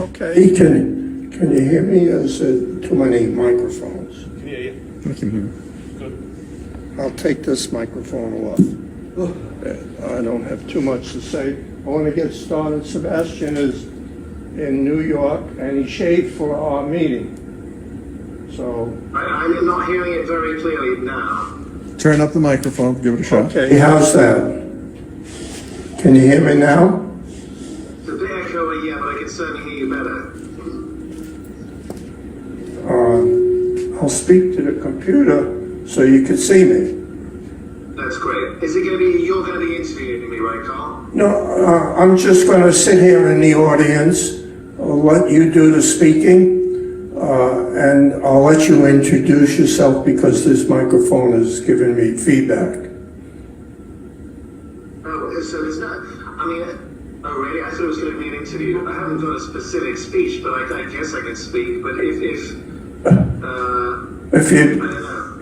Okay. Can you hear me? There's too many microphones. Can hear you. I can hear. Good. I'll take this microphone off. I don't have too much to say. I want to get started. Sebastian is in New York, and he shaved for our meeting. So. I'm not hearing it very clearly now. Turn up the microphone. Give it a shot. Okay, how's that? Can you hear me now? It's a bit echoey, yeah, but I can certainly hear you better. I'll speak to the computer so you can see me. That's great. Is it going to be, you're going to be interviewing me, right, Carl? No, I'm just going to sit here in the audience. I'll let you do the speaking, and I'll let you introduce yourself because this microphone is giving me feedback. Oh, so there's not, I mean, oh really? I thought it was going to be an interview. I haven't got a specific speech, but I guess I can speak, but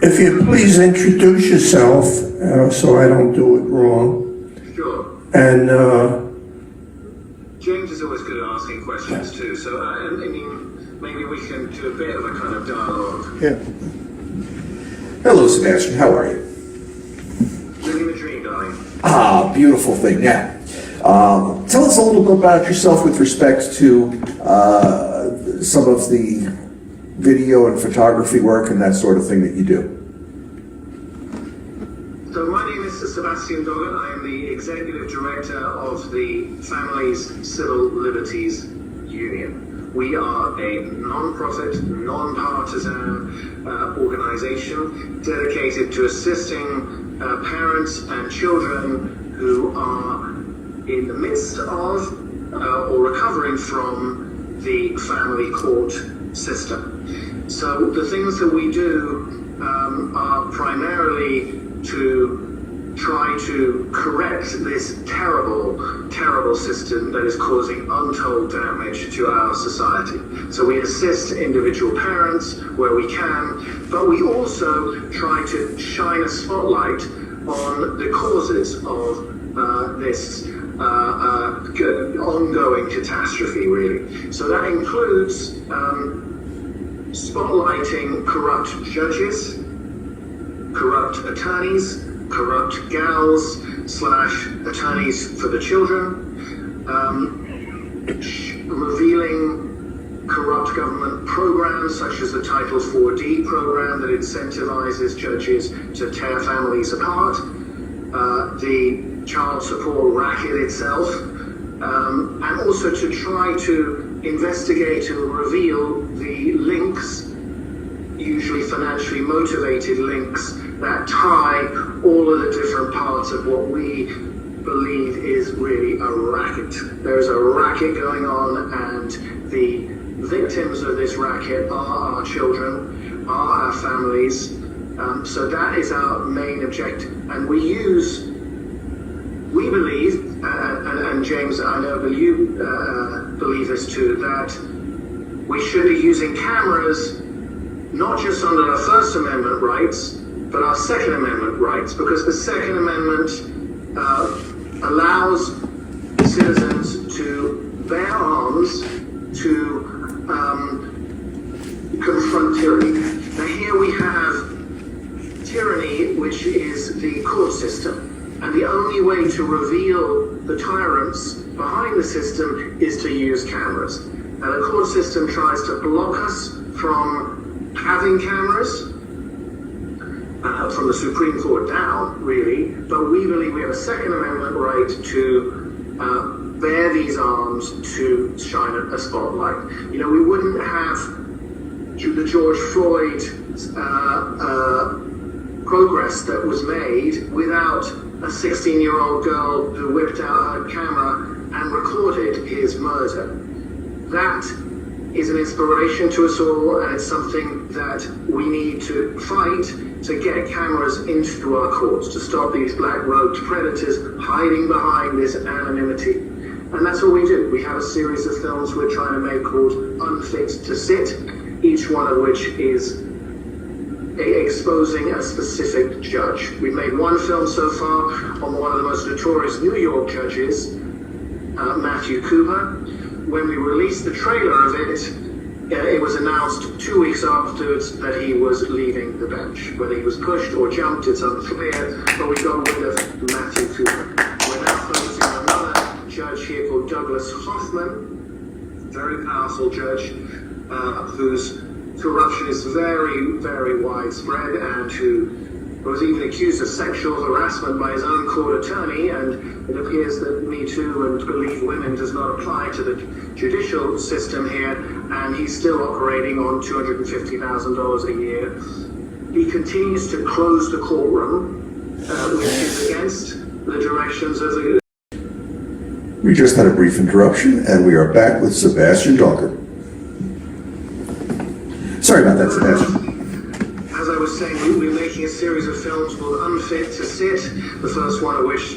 If you please introduce yourself, so I don't do it wrong. Sure. And James is always good at asking questions too, so I mean, maybe we can do a bit of a kind of dialogue. yeah, Hello, Sebastian. How are you? Living the dream, darling. Ah, beautiful thing. Yeah. Tell us a little bit about yourself with respect to some of the video and photography work and that sort of thing that you do. So my name is Sebastian Doggert. I am the Executive Director of the Families Civil Liberties Union. We are a non-profit, non-partisan organization dedicated to assisting parents and children who are in the midst of or recovering from the family court system. So the things that we do are primarily to try to correct this terrible, terrible system that is causing untold damage to our society. So we assist individual parents where we can, but we also try to shine a spotlight on the causes of this ongoing catastrophe, really. So that includes spotlighting corrupt judges, corrupt attorneys, corrupt gals / attorneys for the children, revealing corrupt government programs such as the Title 4D program that incentivizes judges to tear families apart, the child support racket itself, and also to try to investigate and reveal the links, usually financially motivated links, that tie all of the different parts of what we believe is really a racket. There's a racket going on, and the victims of this racket are our children, are our families. So that is our main objective. And we believe, and James, I know that you believe this too, that we should be using cameras not just under our First Amendment rights, but our Second Amendment rights, because the Second Amendment allows citizens to bear arms to confront tyranny. Now here we have tyranny, which is the court system. And the only way to reveal the tyrants behind the system is to use cameras. Now the court system tries to block us from having cameras, from the Supreme Court down, really, but we believe we have a Second Amendment right to bear these arms to shine a spotlight. You know, we wouldn't have the George Floyd progress that was made without a 16-year-old girl who whipped out her camera and recorded his murder. That is an inspiration to us all, and it's something that we need to fight to get cameras into our courts, to stop these black-robed predators hiding behind this anonymity. And that's what we do. We have a series of films we're trying to make called Unfit to Sit, each one of which is exposing a specific judge. We've made one film so far on one of the most notorious New York judges, Matthew Cooper, when we released the trailer of it, it was announced 2 weeks afterwards that he was leaving the bench. Whether he was pushed or jumped, it's unclear, but we got rid of Matthew Cooper. We're now focusing on another judge here called Douglas Hoffman, very powerful judge, whose corruption is very, very widespread and who was even accused of sexual harassment by his own court attorney, and it appears that Me Too and Believe Women does not apply to the judicial system here, and he's still operating on $250,000 a year. He continues to close the courtroom, which is against the directions of the... We just had a brief interruption, and we are back with Sebastian Doggert. Sorry about that, Sebastian. As I was saying, we're making a series of films called Unfit to Sit, the first one of which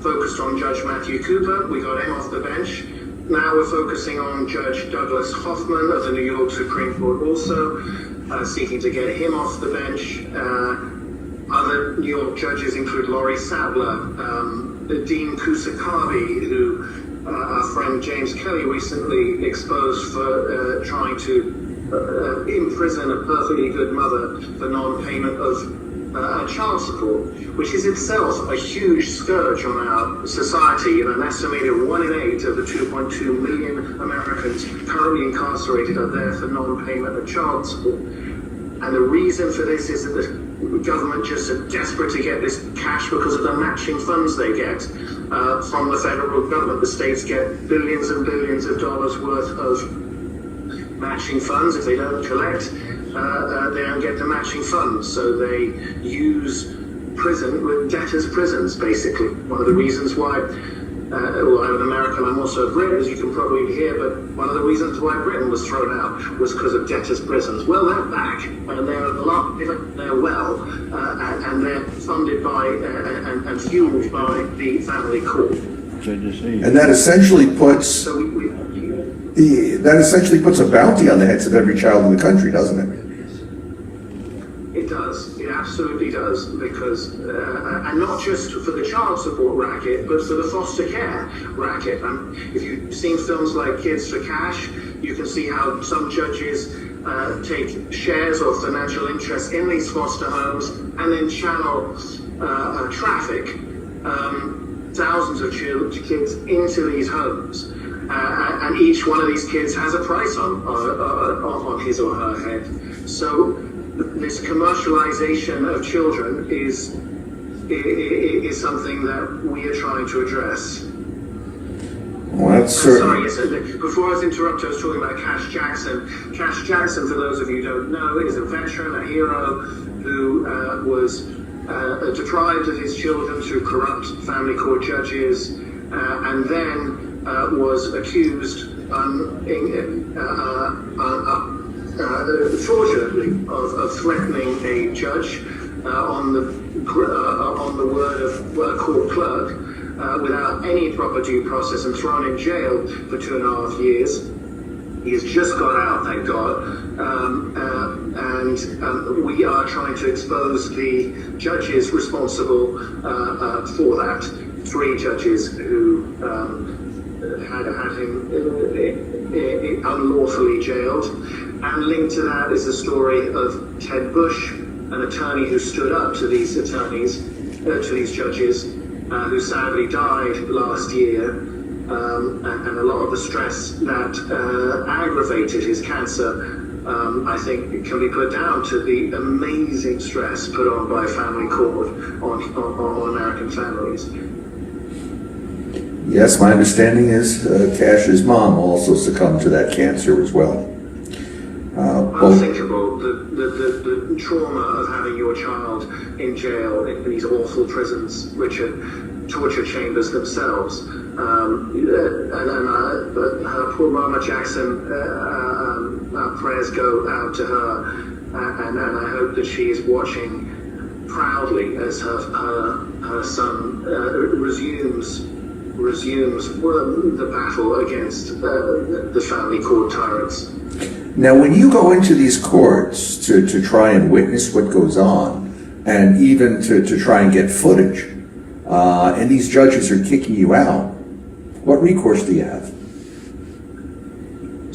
focused on Judge Matthew Cooper. We got him off the bench. Now we're focusing on Judge Douglas Hoffman of the New York Supreme Court also, seeking to get him off the bench. Other New York judges include Laurie Sadler, Dean Kusakabe, who our friend James Kelly recently exposed for trying to imprison a perfectly good mother for non-payment of child support, which is itself a huge scourge on our society. And an estimated 1 in 8 of the 2.2 million Americans currently incarcerated are there for non-payment of child support. And the reason for this is that the government just are desperate to get this cash because of the matching funds they get from the federal government. The states get billions and billions of dollars worth of matching funds. If they don't collect, they don't get the matching funds. So they use prison with debtors' prisons, basically. One of the reasons why, well, I'm an American, I'm also a Brit, as you can probably hear, but one of the reasons why Britain was thrown out was because of debtors' prisons. Well, they're back, and they're a lot, they're well, and they're funded by and fueled by the family court. And that essentially puts... So that essentially puts a bounty on the heads of every child in the country, doesn't it? It does. It absolutely does. Because, and not just for the child support racket, but for the foster care racket. If you've seen films like Kids for Cash, you can see how some judges take shares or financial interest in these foster homes and then channel traffic thousands of kids into these homes. And each one of these kids has a price on his or her head. So this commercialization of children is something that we are trying to address. Well, that's Sorry, yes, before I was interrupted, I was talking about Cash Jackson. Cash Jackson, for those of you who don't know, is a veteran, a hero, who was deprived of his children through corrupt family court judges, and then was accused fraudulently of threatening a judge on the word of a court clerk without any proper due process, and thrown in jail for 2.5 years. He has just got out, thank God, and we are trying to expose the judges responsible for that. 3 judges who had him unlawfully jailed. And linked to that is the story of Ted Bush, an attorney who stood up to these attorneys, to these judges, who sadly died last year, and a lot of the stress that aggravated his cancer, I think it can be put down to the amazing stress put on by family court on American families. Yes, my understanding is Cash's mom also succumbed to that cancer as well. Unthinkable, the trauma of having your child in jail in these awful prisons, which are torture chambers themselves. But poor Mama Jackson, our prayers go out to her, and I hope that she is watching proudly as her son resumes the battle against the family court tyrants. Now, when you go into these courts to try and witness what goes on, and even to try and get footage, and these judges are kicking you out, what recourse do you have?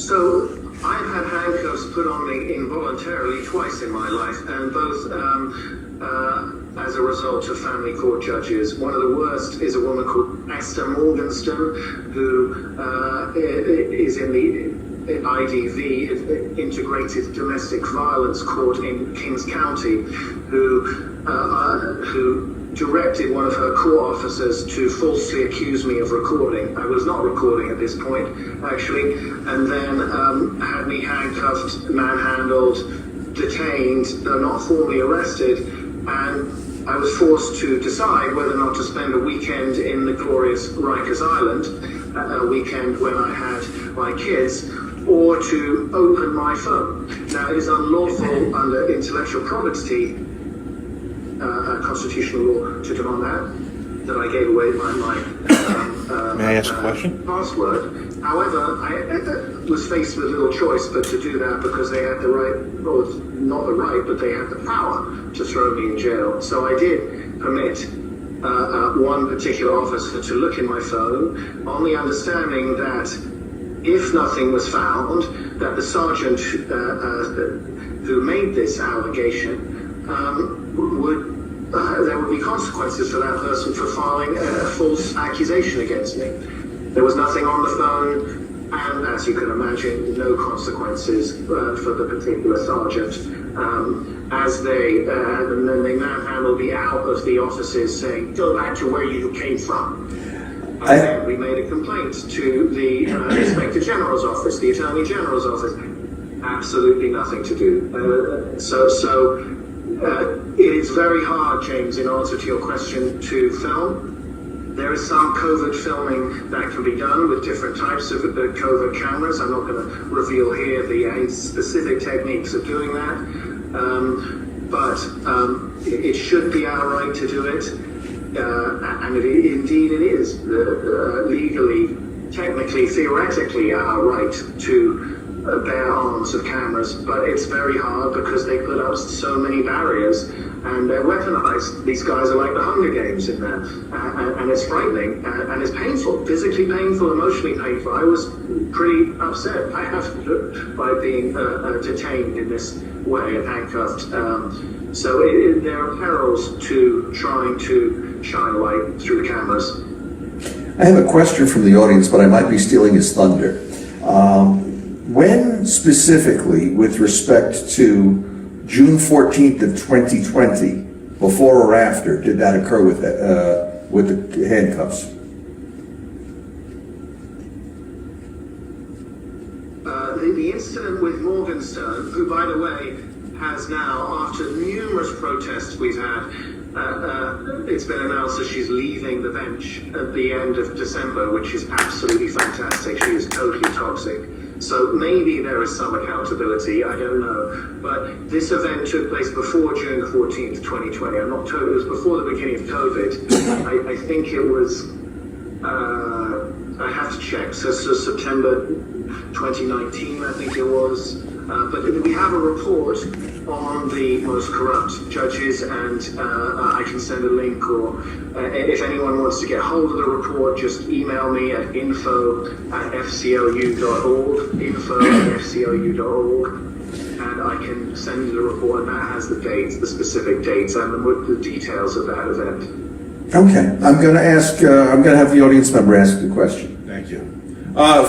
So I've had handcuffs put on me involuntarily twice in my life, and both as a result of family court judges. One of the worst is a woman called Esther Morgenstern, who is in the IDV, Integrated Domestic Violence Court in Kings County, who directed one of her court officers to falsely accuse me of recording. I was not recording at this point, actually, and then had me handcuffed, manhandled, detained, though not formally arrested, and I was forced to decide whether or not to spend a weekend in the glorious Rikers Island, a weekend when I had my kids, or to open my phone. Now, it is unlawful under intellectual property constitutional law to demand that I gave away my May I ask a question? password. However, I was faced with little choice but to do that because they had the right, well, not the right, but they had the power to throw me in jail. So I did permit one particular officer to look in my phone on the understanding that if nothing was found, that the sergeant who made this allegation there would be consequences for that person for filing a false accusation against me. There was nothing on the phone, and as you can imagine, no consequences for the particular sergeant. As and then they manhandled me out of the offices saying, go back to where you came from. And then we made a complaint to the Inspector General's office, the Attorney General's office. Absolutely nothing to do. It is very hard, James, in answer to your question, to film. There is some covert filming that can be done with different types of covert cameras. I'm not going to reveal here the specific techniques of doing that. But it should be our right to do it. And indeed it is legally, technically, theoretically our right to bear arms of cameras, but it's very hard because they put up so many barriers and they're weaponized. These guys are like the Hunger Games in there, and it's frightening and it's painful, physically painful, emotionally painful. I was pretty upset, I have to, by being detained in this way and handcuffed. So there are perils to trying to shine light through the cameras. I have a question from the audience, but I might be stealing his thunder. When specifically, with respect to June 14th of 2020, before or after, did that occur with the handcuffs? The incident with Morgenstern, who, by the way, has now, after numerous protests we've had, it's been announced that she's leaving the bench at the end of December, which is absolutely fantastic. She is totally toxic. So maybe there is some accountability, I don't know. But this event took place before June 14th, 2020. I'm not told, it was before the beginning of COVID. I think it was, I have to check, so September 2019, I think it was. But we have a report on the most corrupt judges, and I can send a link, or if anyone wants to get hold of the report, just email me at info@fclu.org, info@fclu.org, and I can send you the report, and that has the dates, the specific dates, and the details of that event. Okay, I'm going to have the audience member ask the question. Thank you.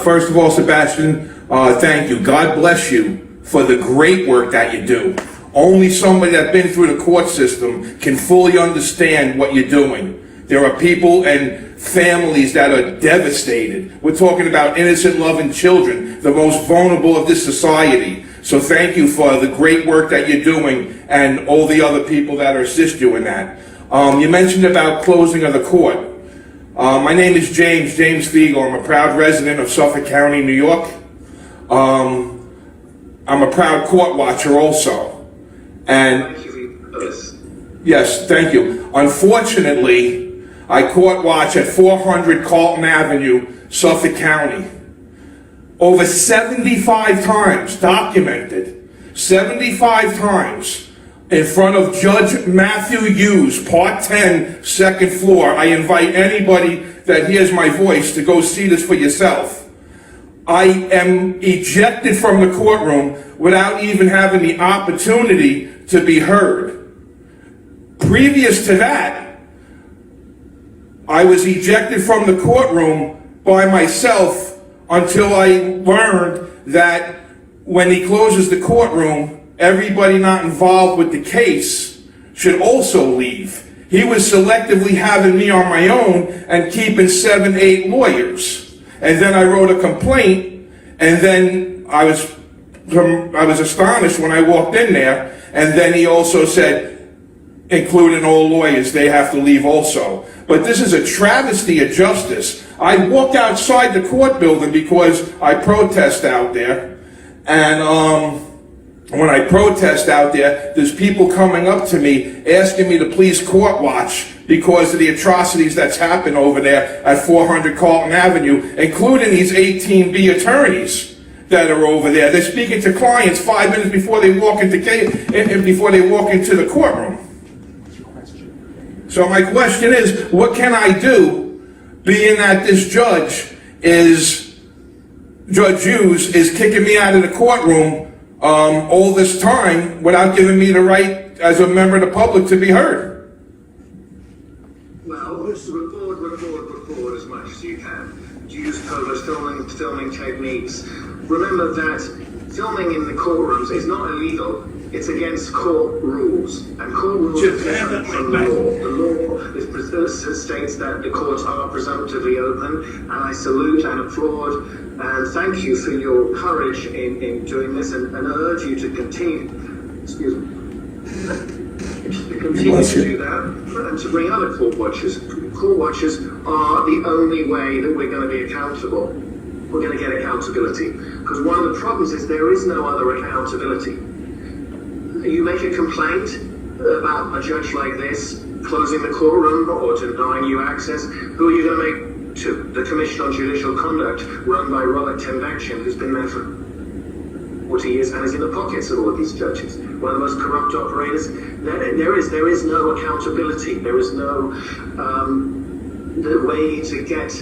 First of all, Sebastian, thank you. God bless you for the great work that you do. Only somebody that's been through the court system can fully understand what you're doing. There are people and families that are devastated. We're talking about innocent, loving children, the most vulnerable of this society. So thank you for the great work that you're doing and all the other people that assist you in that. You mentioned about closing of the court. My name is James Fiegel. I'm a proud resident of Suffolk County, New York. I'm a proud court watcher also. And Thank you for this. yes, thank you. Unfortunately, I court watch at 400 Carlton Avenue, Suffolk County. Over 75 times, documented, 75 times, in front of Judge Matthew Hughes, Part 10, second floor. I invite anybody that hears my voice to go see this for yourself. I am ejected from the courtroom without even having the opportunity to be heard. Previous to that, I was ejected from the courtroom by myself until I learned that when he closes the courtroom, everybody not involved with the case should also leave. He was selectively having me on my own and keeping 7, 8 lawyers. And then I wrote a complaint, and then I was astonished when I walked in there, and then he also said, including all lawyers, they have to leave also. But this is a travesty of justice. I walk outside the court building because I protest out there, and when I protest out there, there's people coming up to me asking me to please court watch because of the atrocities that's happened over there at 400 Carlton Avenue, including these 18B attorneys that are over there. They're speaking to clients 5 minutes before they walk into the courtroom. So my question is, what can I do, being that this Judge Hughes is kicking me out of the courtroom all this time without giving me the right as a member of the public to be heard? Well, record as much as you can. Use Polish filming techniques. Remember that filming in the courtrooms is not illegal. It's against court rules. And court rules are different from the law. The law states that the courts are presumptively open, and I salute and applaud and thank you for your courage in doing this, and urge you to continue. To continue to do that, and to bring other court watchers. Court watchers are the only way that we're going to be accountable. We're going to get accountability. Because one of the problems is there is no other accountability. You make a complaint about a judge like this closing the courtroom or denying you access, who are you going to make to? The Commission on Judicial Conduct, run by Robert Tembachian, who's been there for 40 years and is in the pockets of all of these judges. One of the most corrupt operators. There is no accountability. There is no the way to get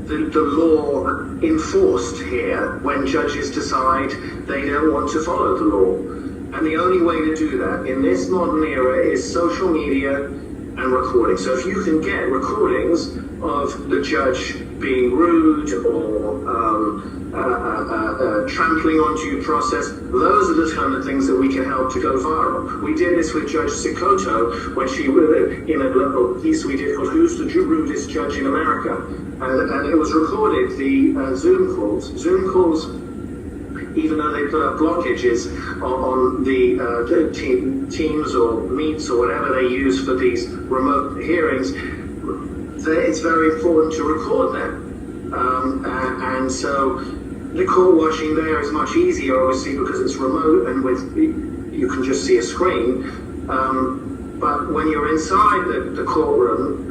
the law enforced here when judges decide they don't want to follow the law. And the only way to do that in this modern era is social media and recording. So if you can get recordings of the judge being rude or trampling on due process, those are the kind of things that we can help to go viral. We did this with Judge Sikoto when she, in a local piece we did called Who's the Rudest Judge in America? And it was recorded, the Zoom calls, even though they put up blockages on the Teams or Meets or whatever they use for these remote hearings, it's very important to record them. And so the court watching there is much easier, obviously, because it's remote and you can just see a screen. But when you're inside the courtroom,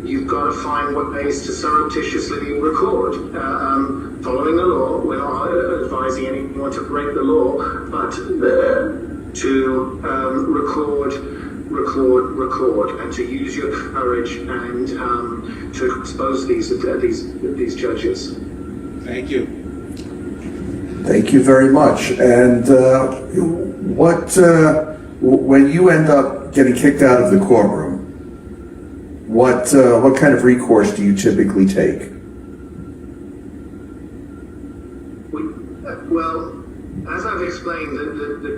you've got to find ways to surreptitiously record. Following the law, we're not advising anyone to break the law, but to record, and to use your courage and to expose these judges. Thank you. Thank you very much. And when you end up getting kicked out of the courtroom, what kind of recourse do you typically take? Well, as I've explained, the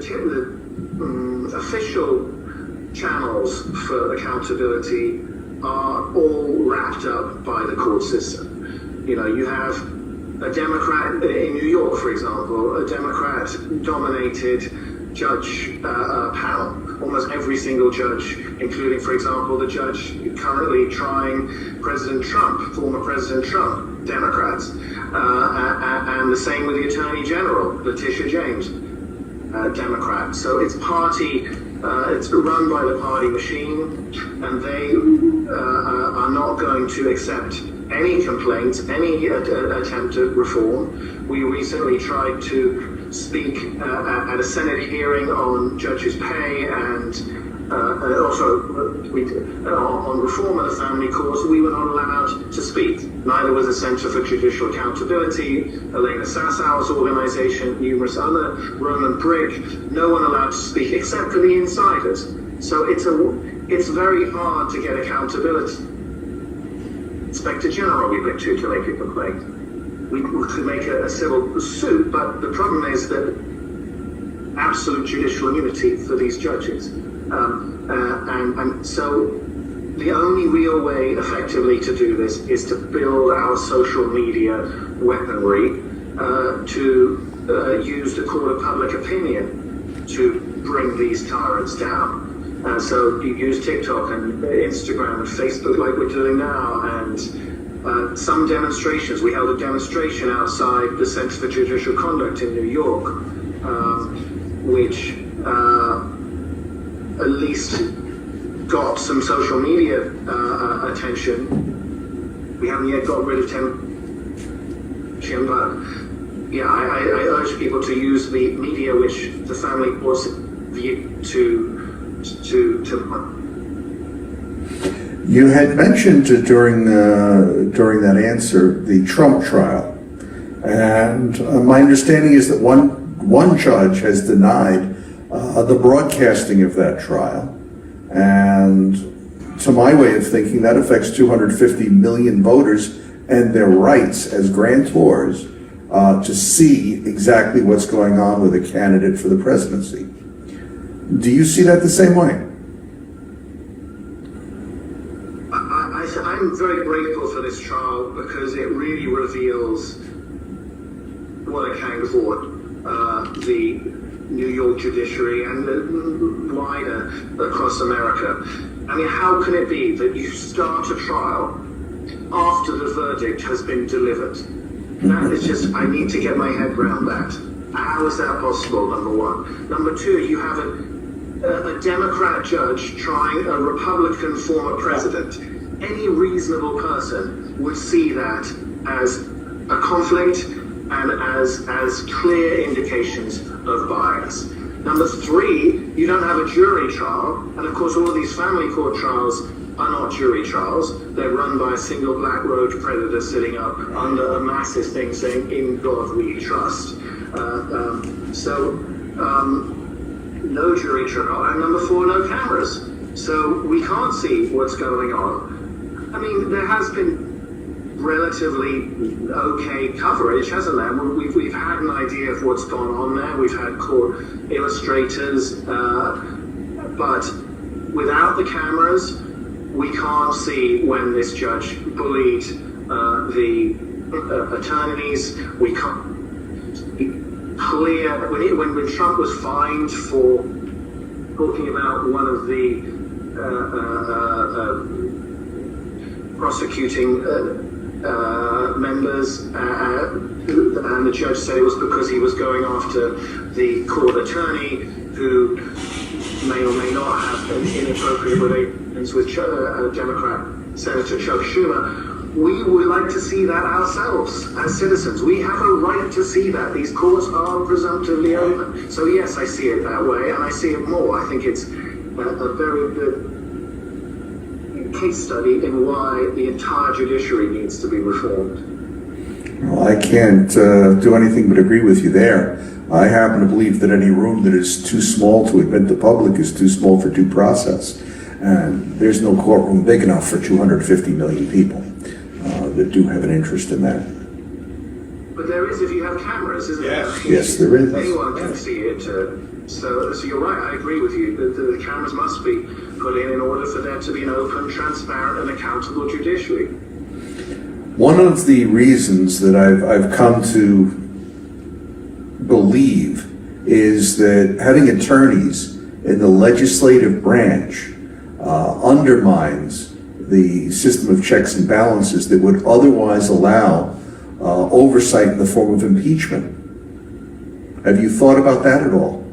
official channels for accountability are all wrapped up by the court system. You know, you have a Democrat in New York, for example, a Democrat-dominated judge panel. Almost every single judge, including, for example, the judge currently trying President Trump, former President Trump, Democrats. And the same with the Attorney General, Letitia James, Democrat. So it's it's run by the party machine, and they are not going to accept any complaints, any attempt at reform. We recently tried to speak at a Senate hearing on judges' pay and On reform of the family court, we were not allowed to speak. Neither was the Centre for Judicial Accountability, Elena Sassau's organisation, numerous other, Roman Brick, no one allowed to speak except for the insiders. So it's very hard to get accountability. Inspector General we went to make a complaint. We could make a civil suit, but the problem is that absolute judicial immunity for these judges. And so the only real way effectively to do this is to build our social media weaponry to use the court of public opinion to bring these tyrants down. So you use TikTok and Instagram and Facebook like we're doing now, and some demonstrations. We held a demonstration outside the Center for Judicial Conduct in New York, which at least got some social media attention. We haven't yet got rid of tension, but yeah, I urge people to use the media which the family was viewed to. You had mentioned during that answer the Trump trial, and my understanding is that one judge has denied the broadcasting of that trial, and to my way of thinking, that affects 250 million voters and their rights as grantors to see exactly what's going on with a candidate for the presidency. Do you see that the same way? I'm very grateful for this trial because it really reveals what a kangaroo the New York judiciary and the wider across America. I mean, how can it be that you start a trial after the verdict has been delivered? That is just, I need to get my head around that. How is that possible, number one? Number two, you have a Democrat judge trying a Republican former president. Any reasonable person would see that as a conflict and as clear indications of bias. Number three, you don't have a jury trial, and of course all of these family court trials are not jury trials. They're run by a single black robed predator sitting up under a massive thing saying, "In God we trust." No jury trial, and number four, no cameras. So we can't see what's going on. I mean, there has been relatively okay coverage, hasn't there? We've had an idea of what's gone on there. We've had court illustrators, but without the cameras, we can't see when this judge bullied the attorneys. We can't be clear when Trump was fined for talking about one of the prosecuting members, and the judge said it was because he was going after the court attorney who may or may not have an inappropriate relations with Democrat Senator Chuck Schumer. We would like to see that ourselves as citizens. We have a right to see that. These courts are presumptively open. So yes, I see it that way, and I see it more. I think it's a very good case study in why the entire judiciary needs to be reformed. Well, I can't do anything but agree with you there. I happen to believe that any room that is too small to admit the public is too small for due process. And there's no courtroom big enough for 250 million people that do have an interest in that. But there is if you have cameras, isn't there? Yes, there is. Anyone can see it. So you're right, I agree with you. The cameras must be put in order for there to be an open, transparent, and accountable judiciary. One of the reasons that I've come to believe is that having attorneys in the legislative branch undermines the system of checks and balances that would otherwise allow oversight in the form of impeachment. Have you thought about that at all?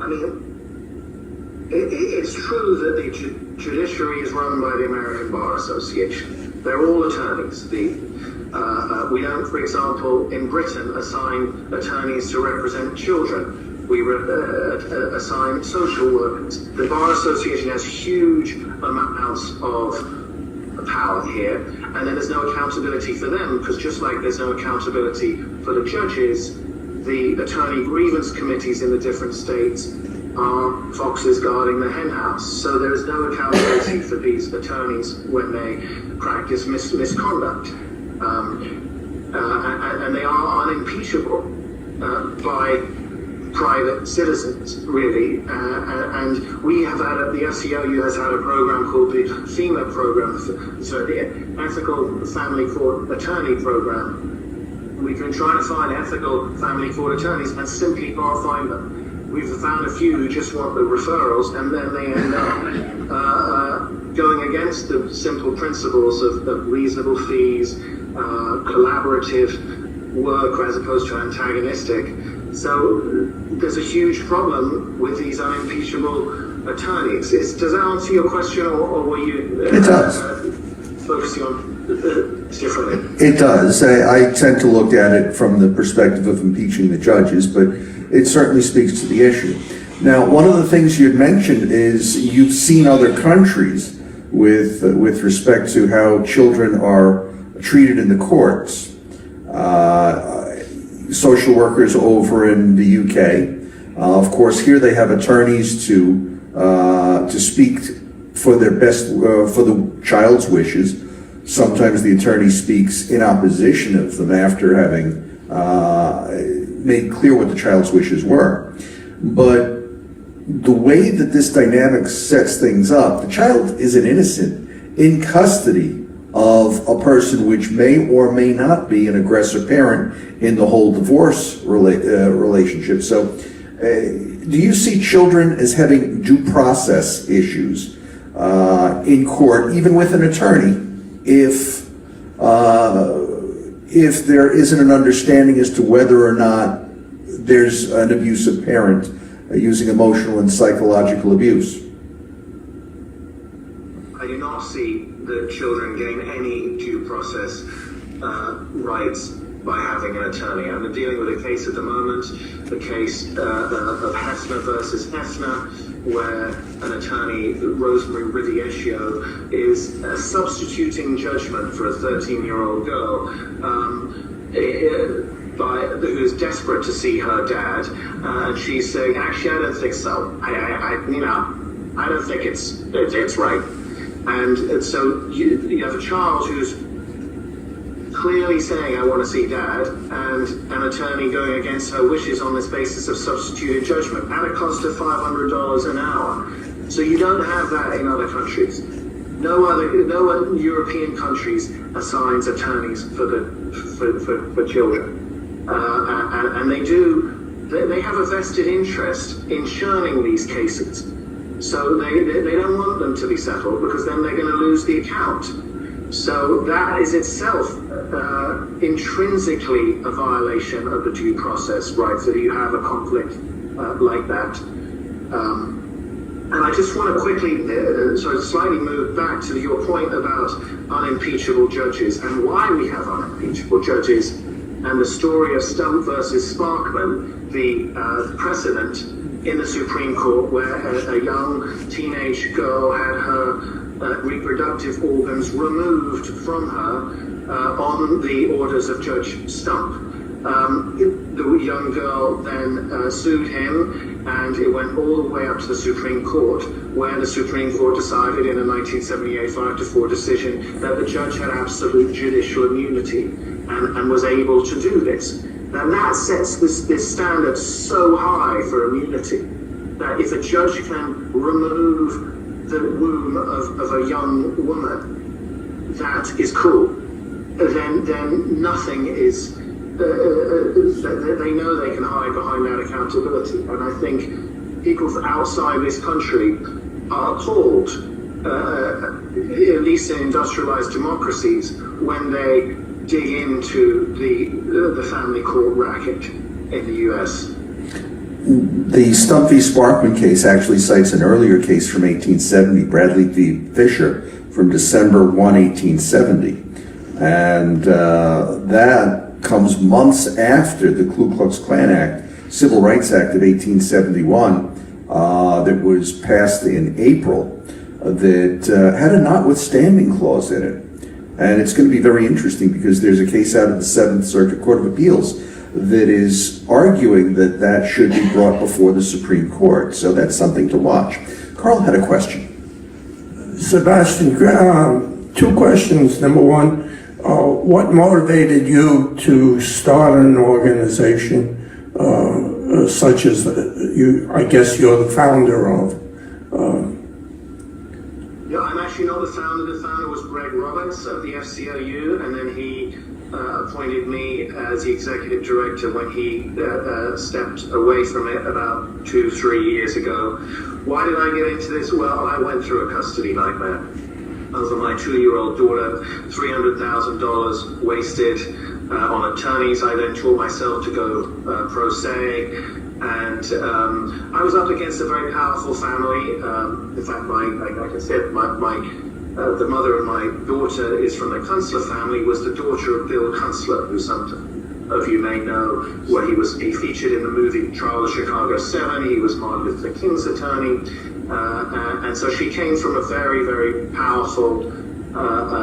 I mean, it's true that the judiciary is run by the American Bar Association. They're all attorneys. We don't, for example, in Britain, assign attorneys to represent children. we assign social workers. The Bar Association has huge amounts of power here, and then there's no accountability for them, because just like there's no accountability for the judges, the attorney grievance committees in the different states are foxes guarding the hen house. So there is no accountability for these attorneys when they practice misconduct. And they are unimpeachable by private citizens, really. And we have had, the FCLU has had a program called the FEMA program, the Ethical Family Court Attorney Program. We've been trying to find ethical family court attorneys and simply can't find them. We've found a few who just want the referrals, and then they end up going against the simple principles of reasonable fees, collaborative work as opposed to antagonistic. So there's a huge problem with these unimpeachable attorneys. Does that answer your question, or were you It does. focusing on differently? It does. I tend to look at it from the perspective of impeaching the judges, but it certainly speaks to the issue. Now, one of the things you'd mentioned is you've seen other countries with respect to how children are treated in the courts. Social workers over in the UK, of course, here they have attorneys to speak for their best, for the child's wishes. Sometimes the attorney speaks in opposition of them after having made clear what the child's wishes were. But the way that this dynamic sets things up, the child is an innocent in custody of a person which may or may not be an aggressor parent in the whole divorce relationship. So do you see children as having due process issues in court, even with an attorney, if there isn't an understanding as to whether or not there's an abusive parent using emotional and psychological abuse? I do not see the children gain any due process rights by having an attorney. I'm dealing with a case at the moment, the case of Hessner versus Hessner, where an attorney, Rosemary Riviescio, is substituting judgment for a 13-year-old girl who is desperate to see her dad, and she's saying, actually, I don't think so. I don't think it's right. And so you have a child who's clearly saying, I want to see dad, and an attorney going against her wishes on this basis of substituted judgment at a cost of $500 an hour. So you don't have that in other countries. No other European countries assigns attorneys for children. And they have a vested interest in churning these cases. So they don't want them to be settled, because then they're going to lose the account. So that is itself intrinsically a violation of the due process rights, that you have a conflict like that. And I just want to quickly, slightly move back to your point about unimpeachable judges and why we have unimpeachable judges, and the story of Stump versus Sparkman, the precedent in the Supreme Court where a young teenage girl had her reproductive organs removed from her on the orders of Judge Stump. The young girl then sued him, and it went all the way up to the Supreme Court, where the Supreme Court decided in a 1978 5-4 decision that the judge had absolute judicial immunity and was able to do this. And that sets this standard so high for immunity, that if a judge can remove the womb of a young woman, that is cool. Then nothing is. They know they can hide behind that accountability, and I think people outside this country are appalled, at least in industrialized democracies, when they dig into the family court racket in the U.S. The Stump v. Sparkman case actually cites an earlier case from 1870, Bradley v. Fisher, from December 1, 1870. And that comes months after the Ku Klux Klan Act Civil Rights Act of 1871 that was passed in April that had a notwithstanding clause in it. And it's going to be very interesting because there's a case out of the Seventh Circuit Court of Appeals that is arguing that that should be brought before the Supreme Court. So that's something to watch. Carl had a question. Sebastian, two questions. Number one, what motivated you to start an organization such as I guess you're the founder of? Yeah, I'm actually not the founder. The founder was Greg Roberts of the FCLU, and then he appointed me as the executive director when he stepped away from it about 2-3 years ago. Why did I get into this? Well, I went through a custody nightmare over my 2-year-old daughter, $300,000 wasted on attorneys. I then taught myself to go pro se. And I was up against a very powerful family. In fact, like I said, the mother of my daughter is from the Kunstler family, was the daughter of Bill Kunstler, who some of you may know, where he featured in the movie Trial of Chicago 7. He was Martin Luther King's attorney. And so she came from a very, very powerful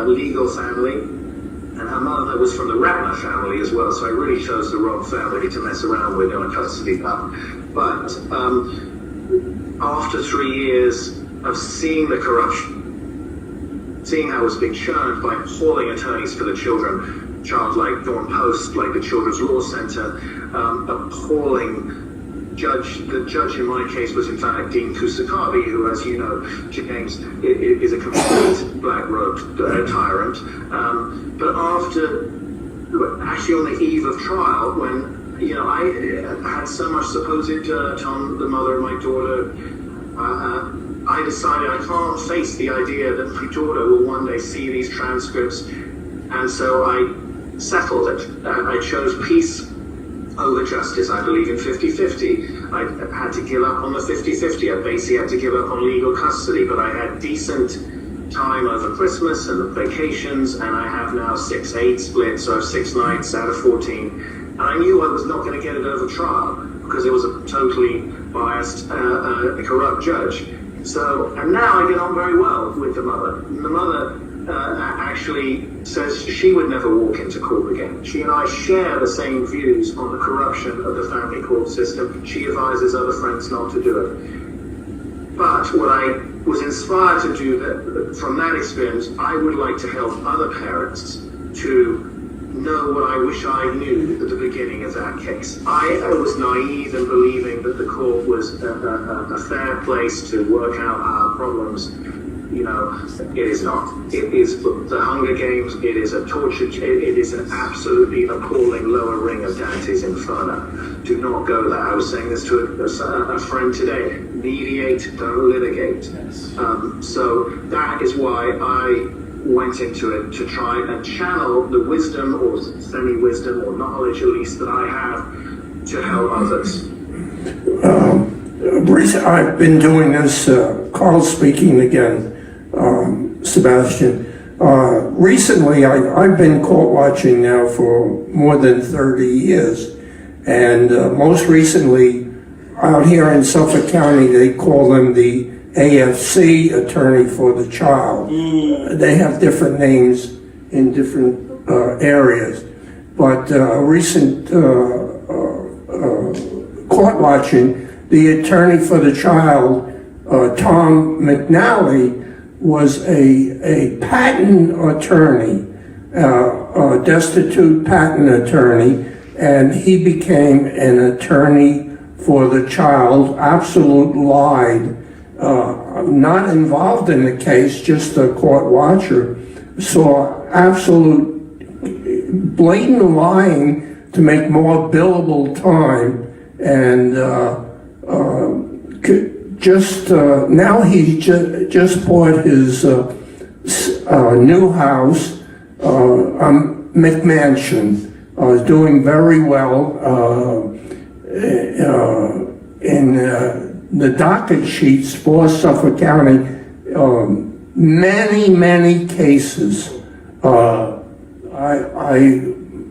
legal family. And her mother was from the Ratner family as well, so I really chose the wrong family to mess around with on a custody battle. But after 3 years of seeing the corruption, seeing how it was being churned by appalling attorneys for the children, child like Dawn Post, like the Children's Law Center, appalling the judge in my case was in fact Dean Kusakabe, who, as you know, James, is a complete black-robed tyrant. But after, actually on the eve of trial, when I had so much supposed dirt on the mother of my daughter, I decided I can't face the idea that my daughter will one day see these transcripts, and so I settled it. I chose peace over justice, I believe in 50-50. I had to give up on the 50-50. I basically had to give up on legal custody, but I had decent time over Christmas and vacations, and I have now 6/8 split, so I have 6 nights out of 14. And I knew I was not going to get it over trial because it was a totally biased, corrupt judge. So, and now I get on very well with the mother. And the mother actually says she would never walk into court again. She and I share the same views on the corruption of the family court system. She advises other friends not to do it. But what I was inspired to do from that experience, I would like to help other parents to know what I wish I knew at the beginning of that case. I was naive in believing that the court was a fair place to work out our problems. It is not. It is the Hunger Games. It is a torture. It is an absolutely appalling lower ring of Dante's Inferno. Do not go there. I was saying this to a friend today. Mediate, don't litigate. So that is why I went into it, to try and channel the wisdom or semi-wisdom or knowledge at least that I have to help others. I've been doing this, Carl speaking again, Sebastian. Recently, I've been court watching now for more than 30 years, and most recently, out here in Suffolk County, they call them the AFC, Attorney for the Child. They have different names in different areas, but recent court watching, the Attorney for the Child, Tom McNally, was a patent attorney, a destitute patent attorney, and he became an attorney for the child, absolute lied, not involved in the case, just a court watcher, saw absolute blatant lying to make more billable time, and now he just bought his new house, McMansion, doing very well in the docket sheets for Suffolk County. Many cases. I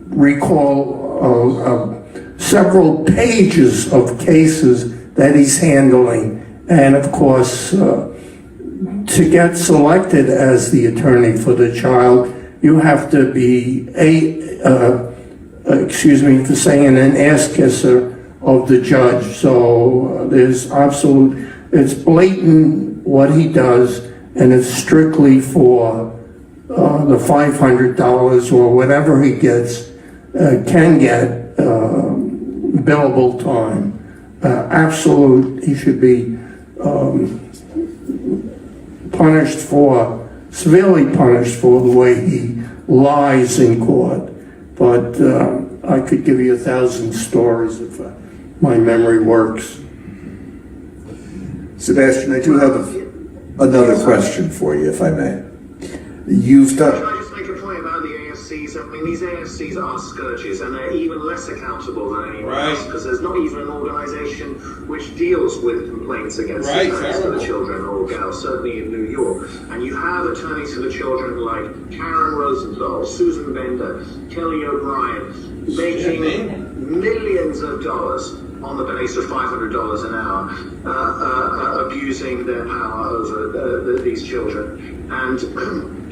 recall several pages of cases that he's handling. And of course, to get selected as the attorney for the child, you have to be excuse me for saying, an ass kisser of the judge. So there's it's blatant what he does, and it's strictly for the $500 or whatever he gets, can get billable time. He should be severely punished for the way he lies in court. But I could give you 1,000 stories if my memory works. Sebastian, I do have another question for you, if I may. You've Can I done, just make a point about the AFCs? I mean, these AFCs are scourges, and they're even less accountable than anyone else, because there's not even an organization which deals with complaints against attorneys for the children or girls, certainly in New York. And you have attorneys for the children like Karen Rosenthal, Susan Bender, Kelly O'Brien, making millions of dollars on the base of $500 an hour, abusing their power over these children. And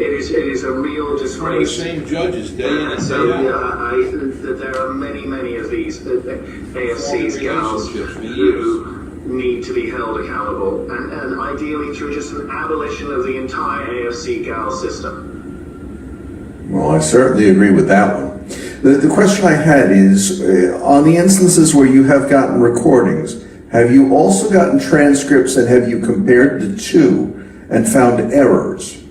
it is a real disgrace. The same judges day in and day So out. there are many of these AFCs gals who need to be held accountable, and ideally through just an abolition of the entire AFC gal system. well, I certainly agree with that one. The question I had is, on the instances where you have gotten recordings, have you also gotten transcripts, and have you compared the two and found errors?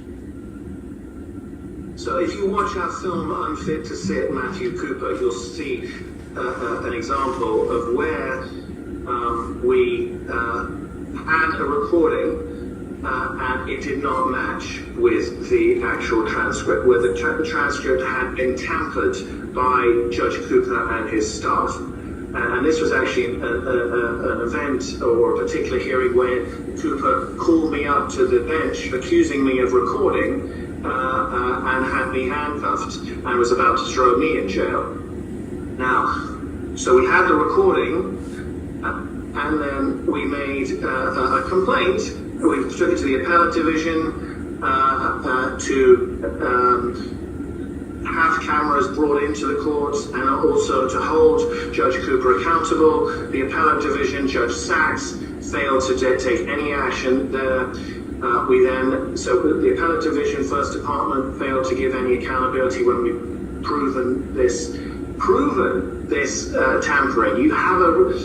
So if you watch our film Unfit to Sit, Matthew Cooper, you'll see an example of where we had a recording and it did not match with the actual transcript, where the transcript had been tampered by Judge Cooper and his staff. And this was actually an event or a particular hearing where Cooper called me up to the bench accusing me of recording and had me handcuffed and was about to throw me in jail. Now, so we had the recording and then we made a complaint. We took it to the appellate division to have cameras brought into the courts and also to hold Judge Cooper accountable. The appellate division, Judge Sachs, failed to take any action there. So the appellate division, First Department, failed to give any accountability when we proven this tampering.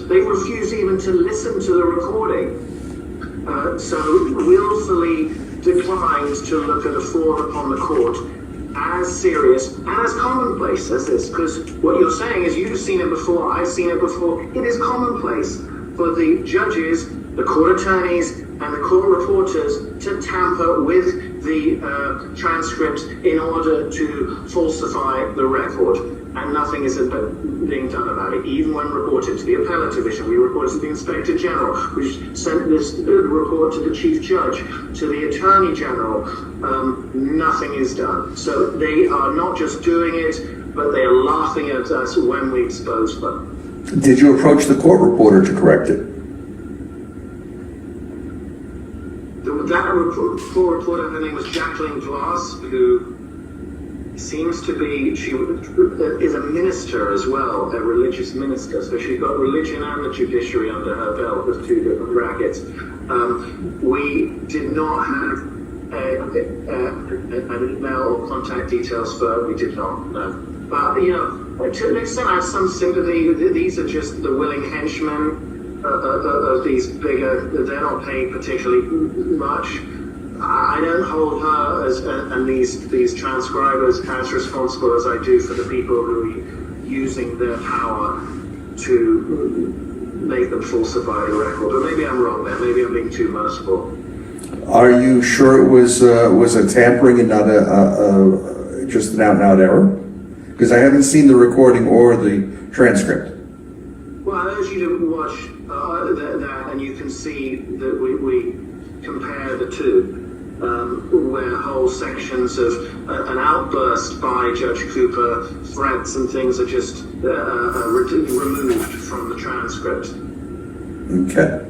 They refused even to listen to the recording. So willfully declined to look at a fraud upon the court as serious and as commonplace as this, because what you're saying is you've seen it before, I've seen it before. It is commonplace for the judges, the court attorneys, and the court reporters to tamper with the transcripts in order to falsify the record. And nothing is being done about it. Even when reported to the appellate division, we reported to the inspector general, which sent this report to the chief judge, to the attorney general. Nothing is done. So they are not just doing it, but they are laughing at us when we expose them. Did you approach the court reporter to correct it? That court reporter, her name was Jacqueline Glass, who seems to be, she is a minister as well, a religious minister, so she's got religion and the judiciary under her belt with two different brackets. We did not have an email or contact details for her, we did not, no. But, to an extent I have some sympathy. These are just the willing henchmen of these bigger, they're not paid particularly much. I don't hold her and these transcribers as responsible as I do for the people who are using their power to make them falsify the record. But maybe I'm wrong there. Maybe I'm being too merciful. Are you sure it was a tampering and not just an out-and-out error? Because I haven't seen the recording or the transcript. Well, I urge you to watch that, and you can see that we compare the two. where whole sections of an outburst by Judge Cooper, threats and things are just removed from the transcript. Okay.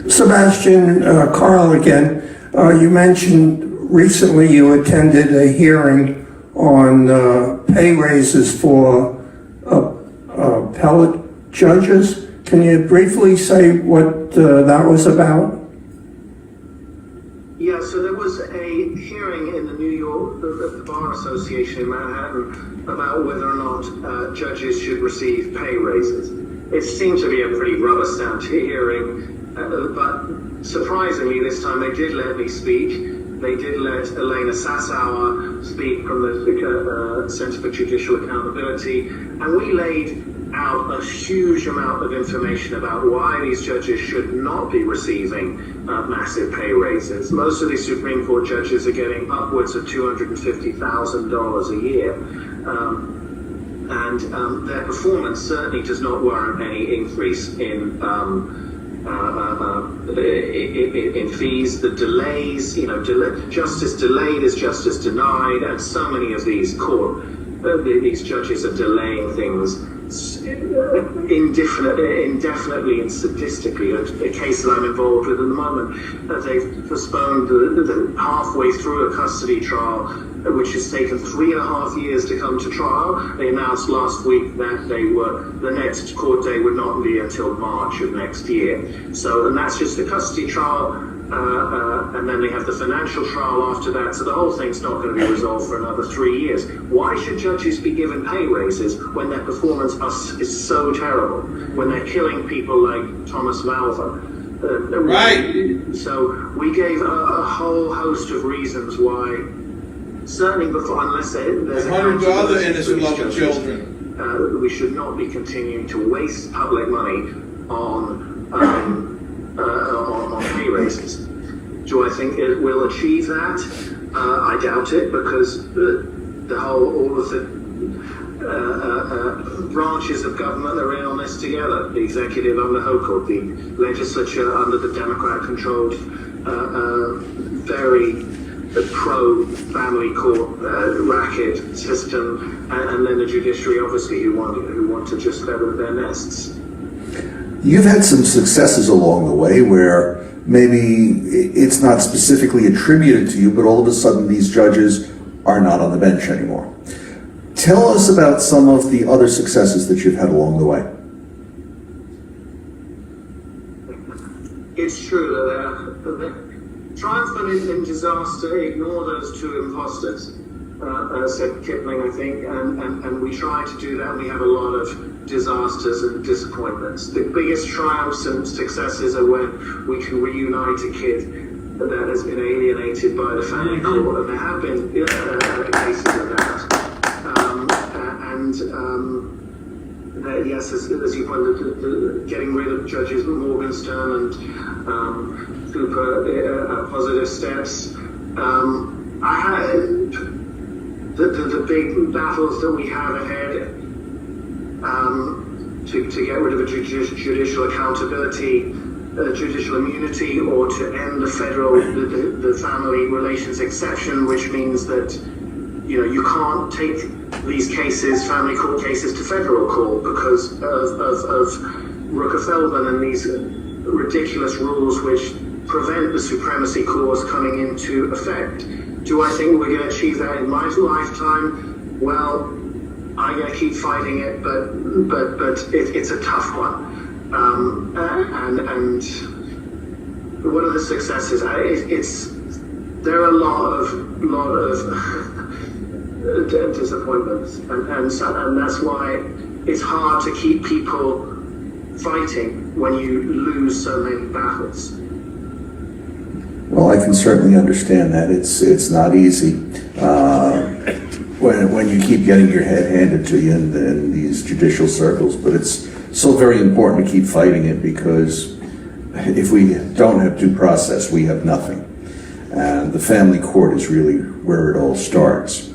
Sebastian, Carl again, you mentioned recently you attended a hearing on pay raises for appellate judges. Can you briefly say what that was about? Yeah, so there was a hearing in the New York, the Bar Association in Manhattan, about whether or not judges should receive pay raises. It seemed to be a pretty rubber-stamped hearing, but surprisingly this time they did let me speak. They did let Elena Sassauer speak from the Center for Judicial Accountability, and we laid out a huge amount of information about why these judges should not be receiving massive pay raises. Most of these Supreme Court judges are getting upwards of $250,000 a year. And their performance certainly does not warrant any increase in fees. The delays, justice delayed is justice denied, and so many of these these judges are delaying things indefinitely and sadistically. A case that I'm involved with at the moment, they've postponed halfway through a custody trial, which has taken 3.5 years to come to trial. They announced last week that the next court date would not be until March of next year. So, and that's just the custody trial. And then they have the financial trial after that, so the whole thing's not going to be resolved for another 3 years. Why should judges be given pay raises when their performance is so terrible, when they're killing people like Thomas Malva? Right. So we gave a whole host of reasons why, certainly before, unless there's hundreds of other innocent little children, we should not be continuing to waste public money on pay raises. Do I think it will achieve that? I doubt it, because all of the branches of government are in on this together. The executive under Hochul, the legislature under the Democrat-controlled, very pro-family court racket system, and then the judiciary, obviously, who want to just feather their nests. You've had some successes along the way where maybe it's not specifically attributed to you, but all of a sudden these judges are not on the bench anymore. Tell us about some of the other successes that you've had along the way. It's true that triumphant in disaster, ignore those two imposters, said Kipling, I think, and we try to do that. We have a lot of disasters and disappointments. The biggest triumphs and successes are when we can reunite a kid that has been alienated by the family court, and there have been cases of that. Yes, as you pointed, getting rid of judges Morgenstern and Cooper are positive steps. I had the big battles that we have ahead to get rid of a judicial accountability, judicial immunity, or to end the the family relations exception, which means that you can't take these cases, family court cases, to federal court because of Rooker-Feldman and these ridiculous rules which prevent the supremacy clause coming into effect. Do I think we're going to achieve that in my lifetime? Well, I'm going to keep fighting it, but it's a tough one. And one of the successes, there are a lot of disappointments, and that's why it's hard to keep people fighting when you lose so many battles. Well, I can certainly understand that. It's not easy when you keep getting your head handed to you in these judicial circles, but it's so very important to keep fighting it, because if we don't have due process, we have nothing. And the family court is really where it all starts.